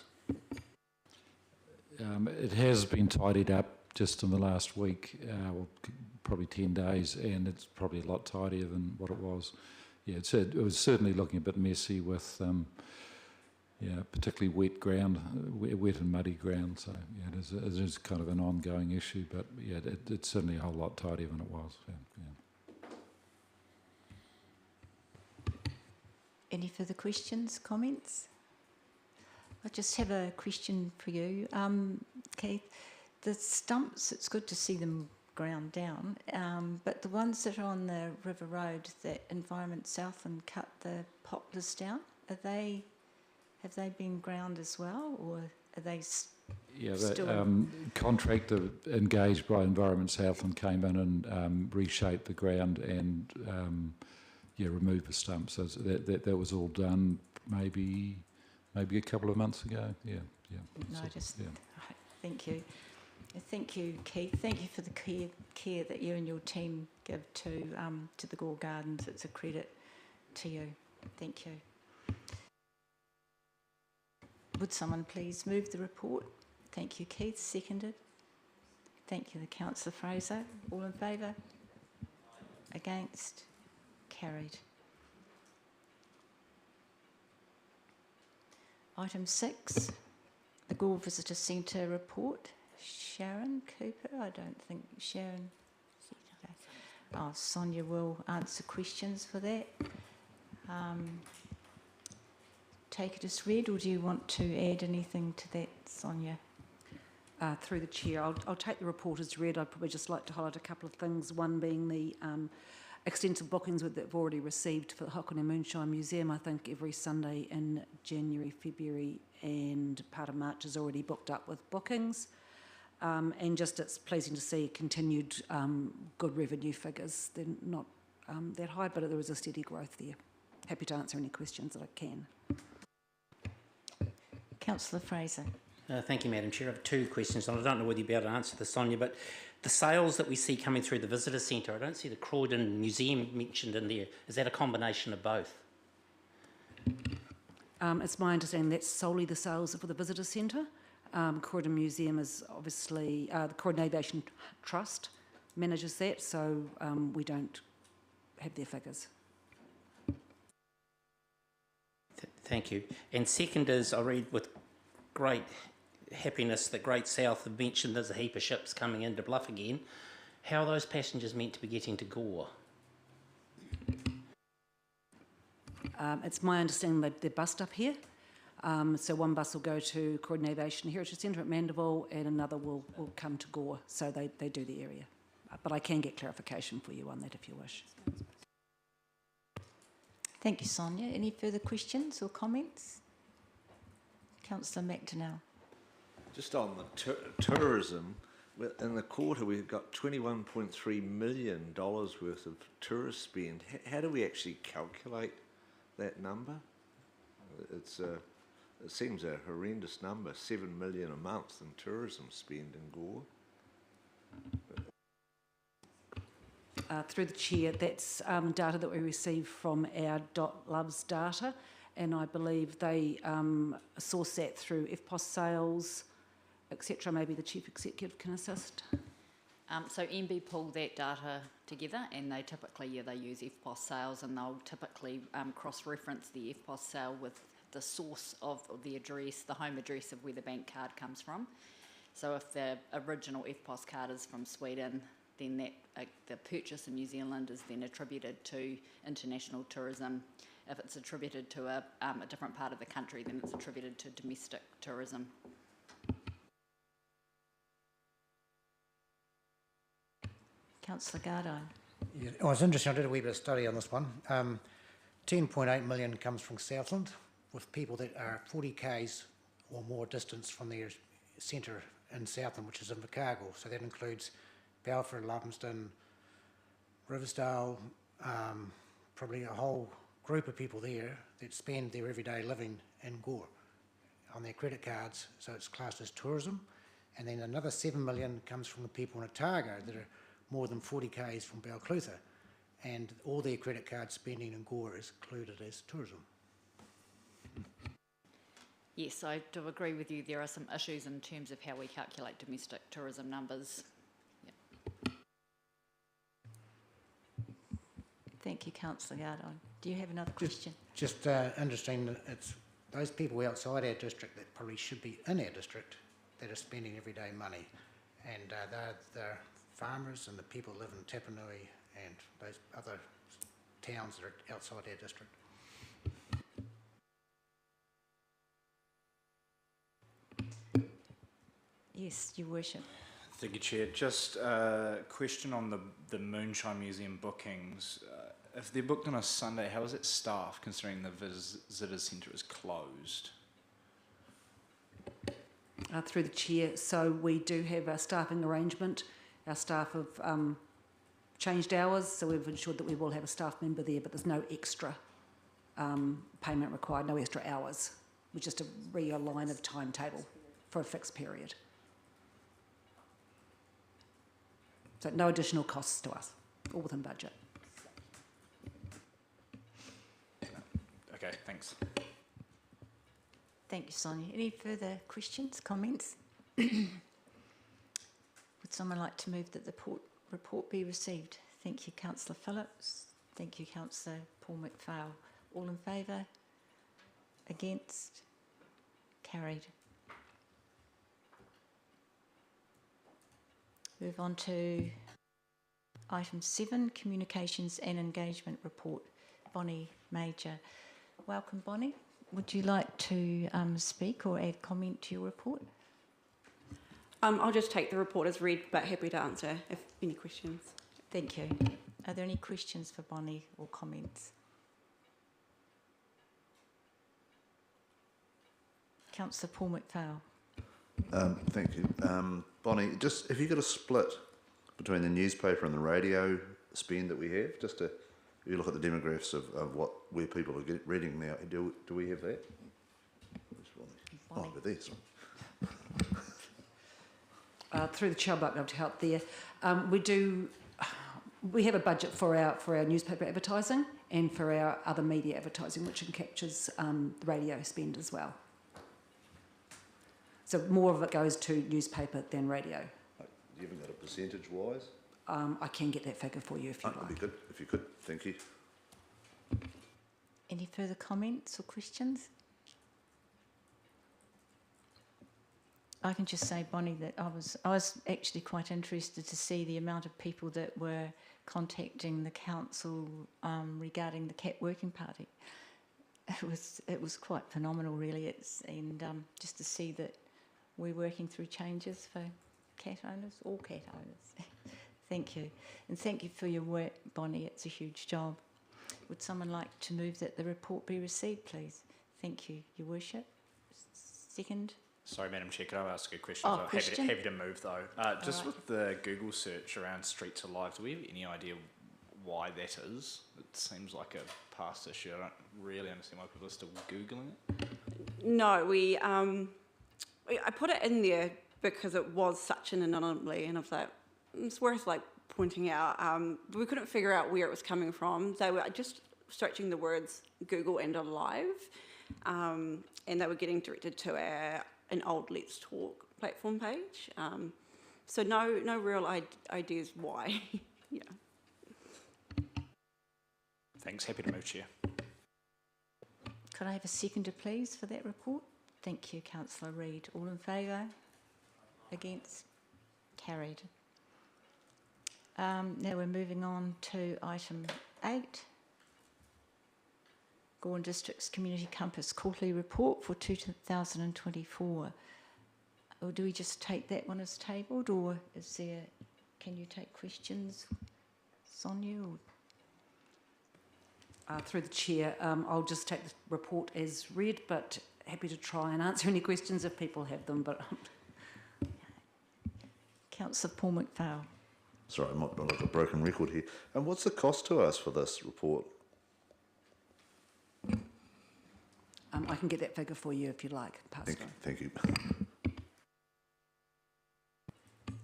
It has been tidied up just in the last week, or probably 10 days, and it's probably a lot tidier than what it was. Yeah, it was certainly looking a bit messy with, particularly wet ground, wet and muddy ground. So yeah, it is kind of an ongoing issue, but yeah, it's certainly a whole lot tidier than it was. Any further questions, comments? I just have a question for you, Keith. The stumps, it's good to see them ground down, but the ones that are on the River Road that Environment Southland cut the poplars down, have they been ground as well, or are they still? Contractor engaged by Environment Southland came in and reshaped the ground and removed the stumps. So that was all done maybe a couple of months ago. Thank you. Thank you, Keith. Thank you for the care that you and your team give to the Gore Gardens. It's a credit to you. Thank you. Would someone please move the report? Thank you, Keith. Seconded. Thank you, Councillor Fraser. All in favour? Against? Carried. Item 6, the Gore Visitor Centre report. Sharon Cooper? I don't think Sharon. Oh, Sonia will answer questions for that. Take it as read, or do you want to add anything to that, Sonia? Through the chair, I'll take the report as read. I'd probably just like to highlight a couple of things. One being the extensive bookings that they've already received for the Hokone Moonshine Museum. I think every Sunday in January, February and part of March is already booked up with bookings. And just it's pleasing to see continued good revenue figures. They're not that high, but there is a steady growth there. Happy to answer any questions that I can. Councillor Fraser. Thank you, Madam Chair. I have two questions, and I don't know whether you'll be able to answer this, Sonia, but the sales that we see coming through the visitor centre, I don't see the Croydon Museum mentioned in there. Is that a combination of both? It's my understanding that's solely the sales for the visitor centre. Croydon Museum is obviously, the Croydon Aviation Trust manages that, so we don't have their figures. Thank you. And second is, I read with great happiness that Great South have mentioned there's a heap of ships coming into Bluff again. How are those passengers meant to be getting to Gore? It's my understanding that they're bussed up here. So one bus will go to Croydon Aviation Heritage Centre at Mandeville and another will come to Gore. So they do the area. But I can get clarification for you on that if you wish. Thank you, Sonia. Any further questions or comments? Councillor McDonnell. Just on the tourism, in the quarter we've got $21.3 million worth of tourist spend. How do we actually calculate that number? It seems a horrendous number, $7 million a month in tourism spend in Gore. Through the chair, that's data that we receive from our .loves data, and I believe they source that through FPOS sales, etc. Maybe the chief executive can assist. So MB pull that data together, and they typically, they use FPOS sales, and they'll typically cross-reference the FPOS sale with the source of the address, the home address of where the bank card comes from. So if the original FPOS card is from Sweden, then that the purchase in New Zealand is then attributed to international tourism. If it's attributed to a different part of the country, then it's attributed to domestic tourism. Councillor Gardine. Yeah, I was interested, I did a wee bit of study on this one. 10.8 million comes from Southland, with people that are 40 k's or more distance from their centre in Southland, which is in Invercargill. So that includes Balfour, Lumsden, Riversdale, probably a whole group of people there that spend their everyday living in Gore on their credit cards, so it's classed as tourism. And then another 7 million comes from the people in Otago that are more than 40 k's from Balclutha, and all their credit card spending in Gore is included as tourism. Yes, I do agree with you. There are some issues in terms of how we calculate domestic tourism numbers. Yep. Thank you, Councillor Gardine. Do you have another question? Just interesting that it's those people outside our district that probably should be in our district that are spending everyday money, and they're farmers and the people who live in Tapanui and those other towns that are outside our district. Yes, Your Worship. Thank you, Chair. Just a question on the Moonshine Museum bookings. If they're booked on a Sunday, how is it staffed, considering the visitor centre is closed? Through the chair, so we do have a staffing arrangement. Our staff have changed hours, so we've ensured that we will have a staff member there, but there's no extra payment required, no extra hours. We just a realign of timetable for a fixed period. So no additional costs to us, all within budget. Okay, thanks. Thank you, Sonia. Any further questions, comments? Would someone like to move that the report be received? Thank you, Councillor Phillips. Thank you, Councillor Paul McPhail. All in favour? Against? Carried. Move on to item 7, Communications and Engagement Report. Bonnie Major. Welcome, Bonnie. Would you like to speak or add comment to your report? I'll just take the report as read, but happy to answer if any questions. Thank you. Are there any questions for Bonnie or comments? Councillor Paul McPhail. Thank you. Bonnie, just if you got a split between the newspaper and the radio spend that we have, just to you look at the demographics of where people are reading now, do we have that? Oh, but there's one. Through the chair, I'd like to help there. We have a budget for our newspaper advertising and for our other media advertising, which captures radio spend as well. So more of it goes to newspaper than radio. You haven't got a percentage-wise? I can get that figure for you if you like. That'd be good, if you could. Thank you. Any further comments or questions? I can just say, Bonnie, that I was actually quite interested to see the amount of people that were contacting the council regarding the CAT working party. It was quite phenomenal, really. Just to see that we're working through changes for cat owners, all cat owners. Thank you. And thank you for your work, Bonnie. It's a huge job. Would someone like to move that the report be received, please? Thank you, Your Worship. Second. Sorry, Madam Chair, could I ask a question? Oh, question? Happy to move, though. Just with the Google search around Streets Alive, do we have any idea why that is? It seems like a past issue. I don't really understand why people are still Googling it. No, I put it in there because it was such an anomaly, and I was like, it's worth pointing out. We couldn't figure out where it was coming from. They were just searching the words Google and Alive, and they were getting directed to an old Let's Talk platform page. So no real ideas why. Yeah. Thanks. Happy to move, Chair. Could I have a seconder, please, for that report? Thank you, Councillor Reid. All in favour? Against? Carried. Now we're moving on to item 8. Gorn District's Community Compass Quarterly Report for 2024. Or do we just take that one as tabled, or can you take questions, Sonia? Through the chair, I'll just take the report as read, but happy to try and answer any questions if people have them. But Councillor Paul McPhail. Sorry, I might be like a broken record here. And what's the cost to us for this report? I can get that figure for you if you like. Thank you.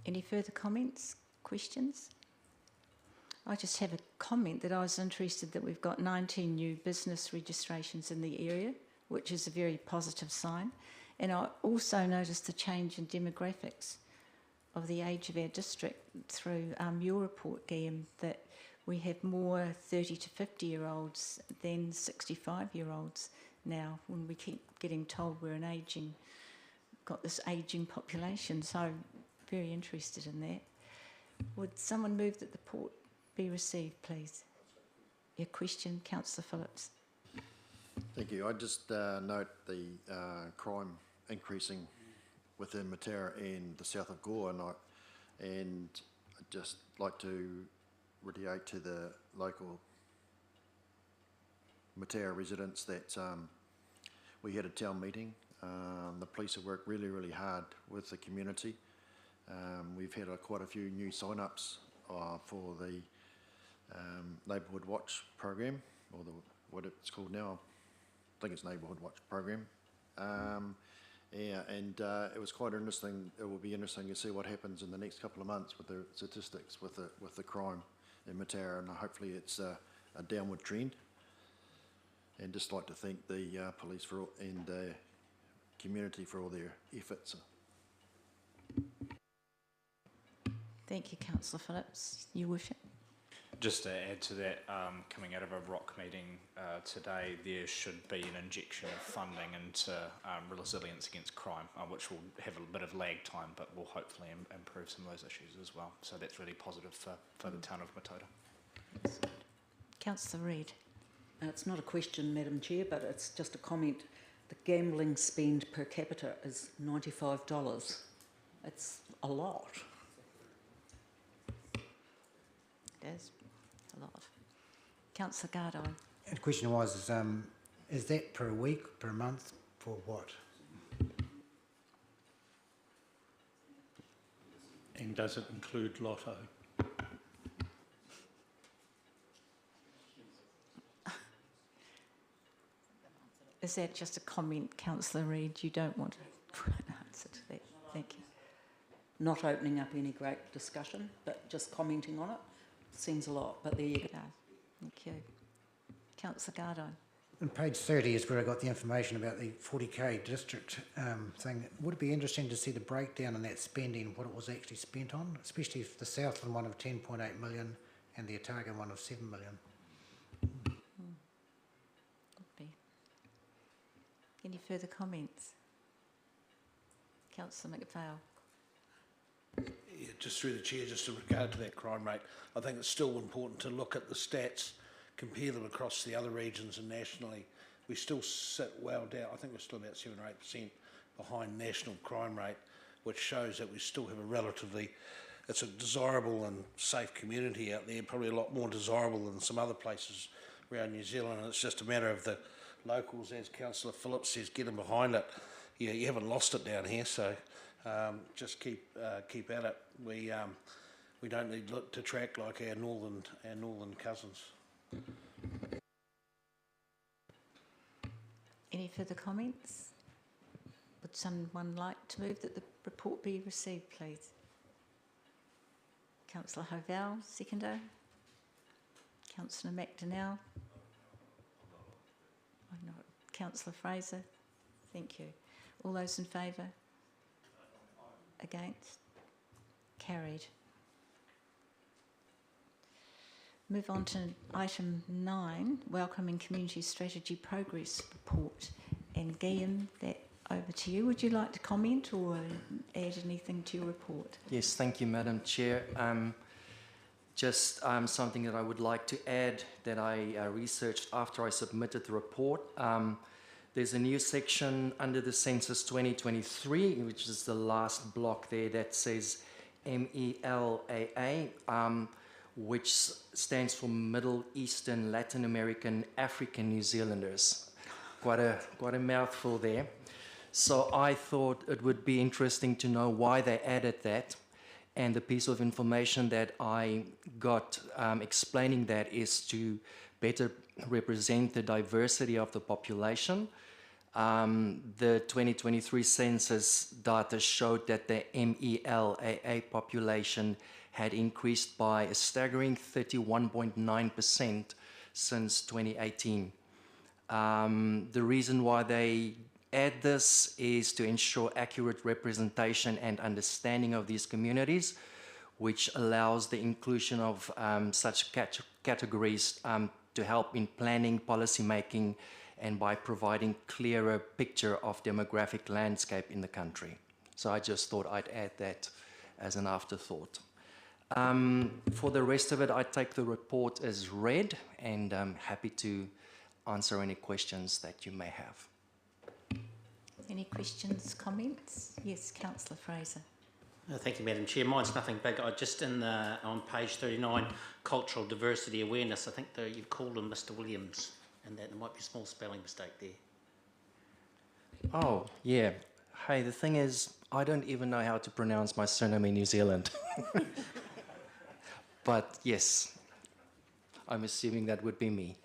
Any further comments, questions? I just have a comment that I was interested that we've got 19 new business registrations in the area, which is a very positive sign. And I also noticed the change in demographics of the age of our district through your report, Guillaume, that we have more 30 to 50-year-olds than 65-year-olds now, when we keep getting told we're got this ageing population. So very interested in that. Would someone move that the report be received, please? Your question, Councillor Phillips. Thank you. I just note the crime increasing within Matera and the south of Gore, and I'd just like to reiterate to the local Matera residents that we had a town meeting. The police have worked really, really hard with the community. We've had quite a few new sign-ups for the Neighbourhood Watch program, or what it's called now. I think it's Neighbourhood Watch program. It was quite interesting. It will be interesting to see what happens in the next couple of months with the statistics with the crime in Matera, and hopefully it's a downward trend. And just like to thank the police and the community for all their efforts. Thank you, Councillor Phillips. Your Worship. Just to add to that, coming out of a ROC meeting today, there should be an injection of funding into resilience against crime, which will have a bit of lag time, but will hopefully improve some of those issues as well. So that's really positive for the town of Matoda. Councillor Reid. It's not a question, Madam Chair, but it's just a comment. The gambling spend per capita is $95. It's a lot. It is a lot. Councillor Gardine. And the question was, is that per week, per month, for what? And does it include lotto? Is that just a comment, Councillor Reid? You don't want an answer to that? Thank you. Not opening up any great discussion, but just commenting on it. Seems a lot, but there you go. Thank you. Councillor Gardine. On page 30 is where I got the information about the 40k district thing. Would it be interesting to see the breakdown on that spending, what it was actually spent on, especially if the Southland one of 10.8 million and the Otago one of 7 million? Any further comments? Councillor McPhail. Yeah, just through the chair, just in regard to that crime rate, I think it's still important to look at the stats, compare them across the other regions and nationally. We still sit well down. I think we're still about 7 or 8% behind national crime rate, which shows that we still have a relatively, it's a desirable and safe community out there, probably a lot more desirable than some other places around New Zealand. And it's just a matter of the locals, as Councillor Phillips says, getting behind it. Yeah, you haven't lost it down here, so just keep at it. We don't need to track like our northern cousins. Any further comments? Would someone like to move that the report be received, please? Councillor Hovell, seconder. Councillor McDonnell. Oh, no. Councillor Fraser. Thank you. All those in favour? Against? Carried. Move on to item 9, Welcoming Community Strategy Progress Report. And Guillaume, that over to you. Would you like to comment or add anything to your report? Yes, thank you, Madam Chair. Just something that I would like to add that I researched after I submitted the report. There's a new section under the Census 2023, which is the last block there, that says MELAA, which stands for Middle Eastern, Latin American, African New Zealanders. Quite a mouthful there. So I thought it would be interesting to know why they added that. And the piece of information that I got explaining that is to better represent the diversity of the population. The 2023 census data showed that the MELAA population had increased by a staggering 31.9% since 2018. The reason why they add this is to ensure accurate representation and understanding of these communities, which allows the inclusion of such categories to help in planning, policy making, and by providing clearer picture of demographic landscape in the country. So I just thought I'd add that as an afterthought. For the rest of it, I take the report as read, and I'm happy to answer any questions that you may have. Any questions, comments? Yes, Councillor Fraser. Thank you, Madam Chair. Mine's nothing big. I just on page 39, cultural diversity awareness. I think you've called him Mr. Williams, and that there might be a small spelling mistake there. Oh, yeah. Hey, the thing is, I don't even know how to pronounce my surname in New Zealand. But yes, I'm assuming that would be me.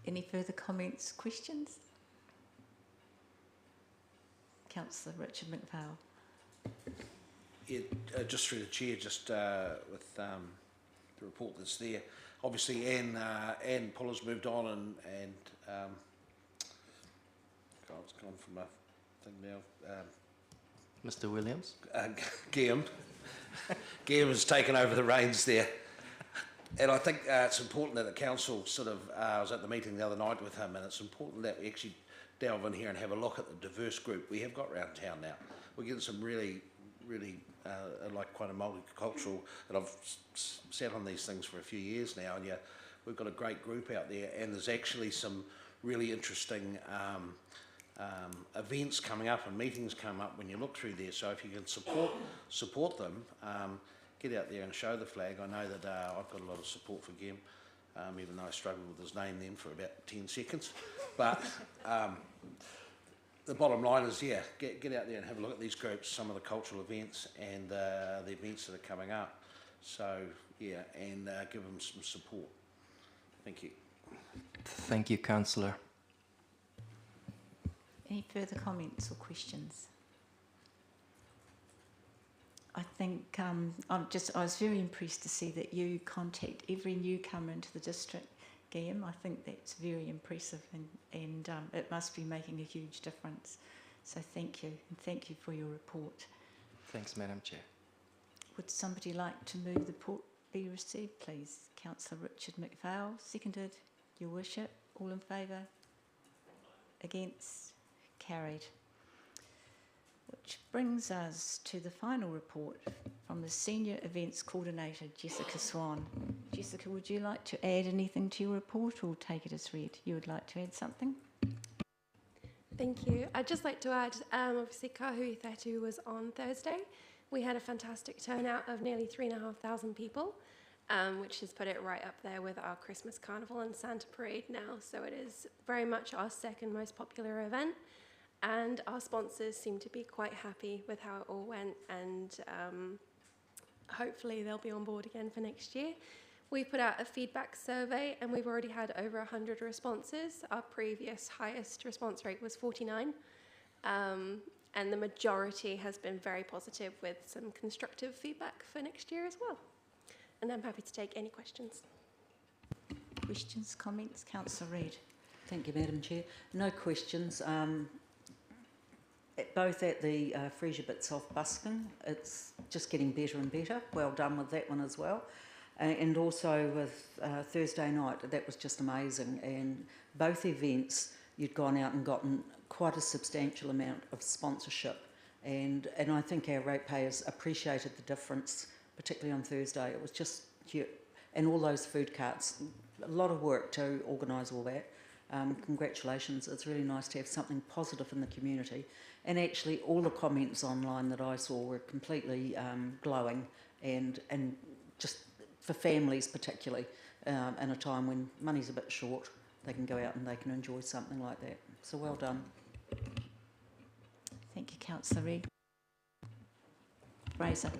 Any further comments, questions? Councillor Richard McPhail. Yeah, just through the chair, just with the report that's there. Obviously, Anne Puller's moved on, and God, it's gone from my thing now. Mr. Williams? Guillaume. Guillaume has taken over the reins there. And I think it's important that the council I was at the meeting the other night with him, and it's important that we actually delve in here and have a look at the diverse group we have got around town now. We're getting some really like quite a multicultural, and I've sat on these things for a few years now, and yeah, we've got a great group out there, and there's actually some really interesting events coming up and meetings come up when you look through there. So if you can support them, get out there and show the flag. I know that I've got a lot of support for Gem, even though I struggled with his name then for about 10 seconds. But the bottom line is, yeah, get out there and have a look at these groups, some of the cultural events and the events that are coming up. So, yeah, and give them some support. Thank you. Thank you, Councillor. Any further comments or questions? I think I was very impressed to see that you contact every newcomer into the district, Guillaume. I think that's very impressive, and it must be making a huge difference. So thank you, and thank you for your report. Thanks, Madam Chair. Would somebody like to move the report be received, please? Councillor Richard McPhail, seconded. Your Worship, all in favour? Against? Carried. Which brings us to the final report from the Senior Events Coordinator, Jessica Swan. Jessica, would you like to add anything to your report or take it as read? You would like to add something? Thank you. I'd just like to add, obviously Kahui Thatu was on Thursday. We had a fantastic turnout of nearly 3,500 people, which has put it right up there with our Christmas Carnival and Santa Parade now. So it is very much our second most popular event. And our sponsors seem to be quite happy with how it all went, and hopefully they'll be on board again for next year. We've put out a feedback survey and we've already had over 100 responses. Our previous highest response rate was 49, and the majority has been very positive with some constructive feedback for next year as well. And I'm happy to take any questions. Questions, comments? Councillor Reid. Thank you, Madam Chair. No questions. Both at the Freesia Bits off busking, it's just getting better and better. Well done with that one as well. And also with Thursday night, that was just amazing. And both events, you'd gone out and gotten quite a substantial amount of sponsorship. And I think our ratepayers appreciated the difference, particularly on Thursday. It was just cute. And all those food carts, a lot of work to organise all that. Congratulations. It's really nice to have something positive in the community. And actually all the comments online that I saw were completely glowing and just for families particularly, in a time when money's a bit short, they can go out and they can enjoy something like that. So well done. Thank you, Councillor Reid. Fraser,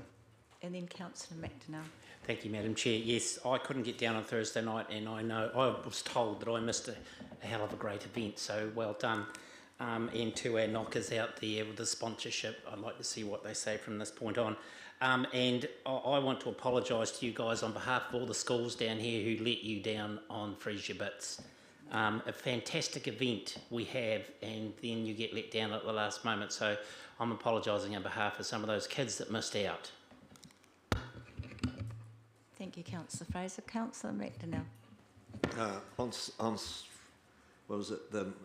and then Councillor McDonnell. Thank you, Madam Chair. Yes, I couldn't get down on Thursday night, and I was told that I missed a hell of a great event, so well done. And to our knockers out there with the sponsorship, I'd like to see what they say from this point on. And I want to apologise to you guys on behalf of all the schools down here who let you down on Freesia Bits. A fantastic event we have, and then you get let down at the last moment, so I'm apologising on behalf of some of those kids that missed out. Thank you, Councillor Fraser. Councillor McDonnell.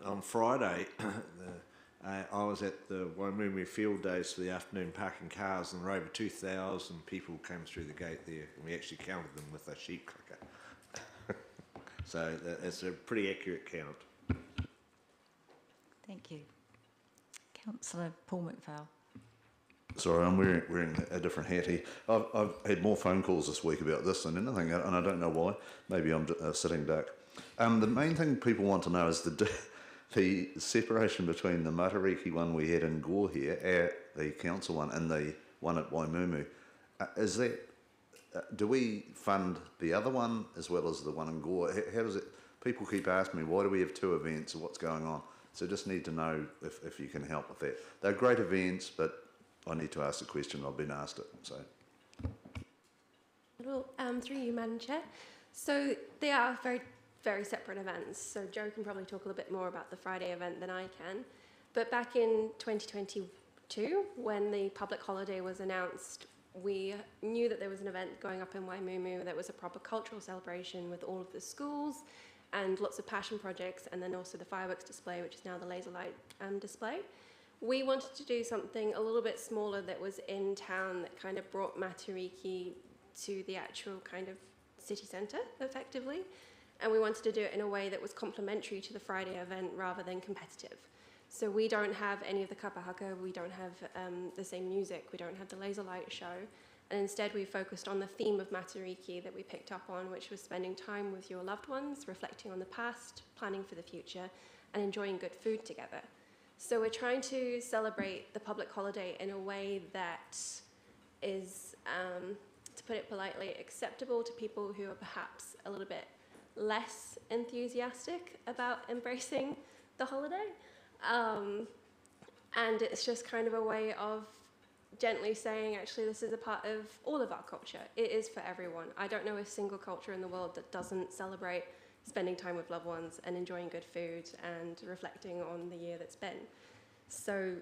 On Friday, I was at the Waimumu Field Days for the afternoon parking cars, and there were over 2,000 people came through the gate there, and we actually counted them with a sheep clicker. So it's a pretty accurate count. Thank you. Councillor Paul McPhail. Sorry, I'm wearing a different hat here. I've had more phone calls this week about this than anything, and I don't know why. Maybe I'm sitting duck. The main thing people want to know is the separation between the Matariki one we had in Gore here, the council one, and the one at Waimumu. Is that, do we fund the other one as well as the one in Gore? How does it, people keep asking me, why do we have two events, or what's going on? So just need to know if you can help with that. They're great events, but I need to ask the question. I've been asked it. So. Well, through you, Madam Chair. So they are very, very separate events. So Joe can probably talk a little bit more about the Friday event than I can. But back in 2022, when the public holiday was announced, we knew that there was an event going up in Waimumu that was a proper cultural celebration with all of the schools and lots of passion projects, and then also the fireworks display, which is now the laser light display. We wanted to do something a little bit smaller that was in town that kind of brought Matariki to the actual kind of city centre, effectively. And we wanted to do it in a way that was complementary to the Friday event rather than competitive. So we don't have any of the kapahaka, we don't have the same music, we don't have the laser light show. And instead we focused on the theme of Matariki that we picked up on, which was spending time with your loved ones, reflecting on the past, planning for the future, and enjoying good food together. So we're trying to celebrate the public holiday in a way that is, to put it politely, acceptable to people who are perhaps a little bit less enthusiastic about embracing the holiday. And it's just kind of a way of gently saying, actually, this is a part of all of our culture. It is for everyone. I don't know a single culture in the world that doesn't celebrate spending time with loved ones and enjoying good food and reflecting on the year that's been. So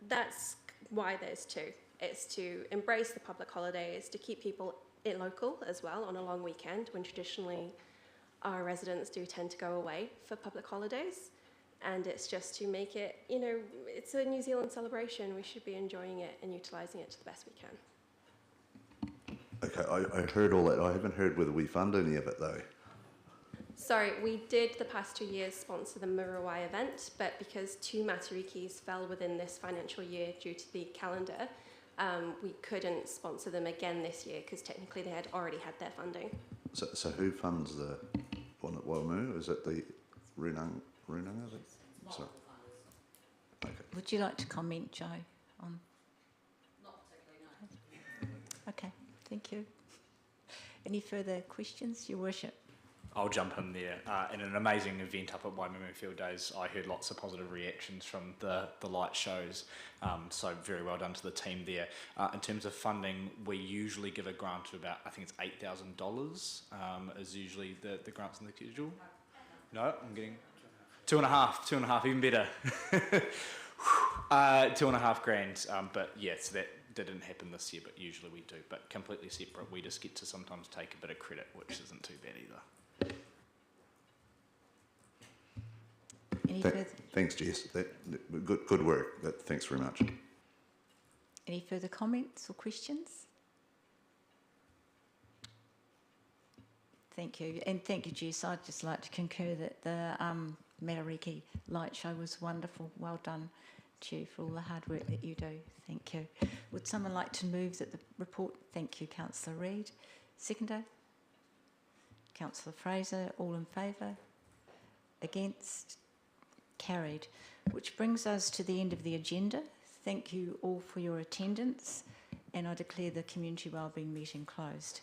that's why there's two. It's to embrace the public holidays, to keep people local as well on a long weekend when traditionally our residents do tend to go away for public holidays. And it's just to make it, you know, it's a New Zealand celebration. We should be enjoying it and utilising it to the best we can. Okay, I heard all that. I haven't heard whether we fund any of it though. So we did the past 2 years sponsor the Muriwai event, but because 2 Matarikis fell within this financial year due to the calendar, we couldn't sponsor them again this year because technically they had already had their funding. So who funds the one at Waimu? Is it the Runanga? Sorry. Okay. Would you like to comment, Joe, on? Not particularly, no. Okay, thank you. Any further questions, Your Worship? I'll jump in there. In an amazing event up at Waimumu Field Days, I heard lots of positive reactions from the light shows, so very well done to the team there. In terms of funding, we usually give a grant to about, I think it's $8,000 is usually the grants in the schedule. No, I'm getting 2.5, even better. 2.5 grand, but yes, that didn't happen this year, but usually we do, but completely separate. We just get to sometimes take a bit of credit, which isn't too bad either. Any further? Thanks, Jess. Good work. Thanks very much. Any further comments or questions? Thank you. And thank you, Jess. I'd just like to concur that the Matariki light show was wonderful. Well done to you for all the hard work that you do. Thank you. Would someone like to move that the report? Thank you, Councillor Reid. Seconder? Councillor Fraser. All in favour? Against? Carried. Which brings us to the end of the agenda. Thank you all for your attendance, and I declare the Community Wellbeing meeting closed.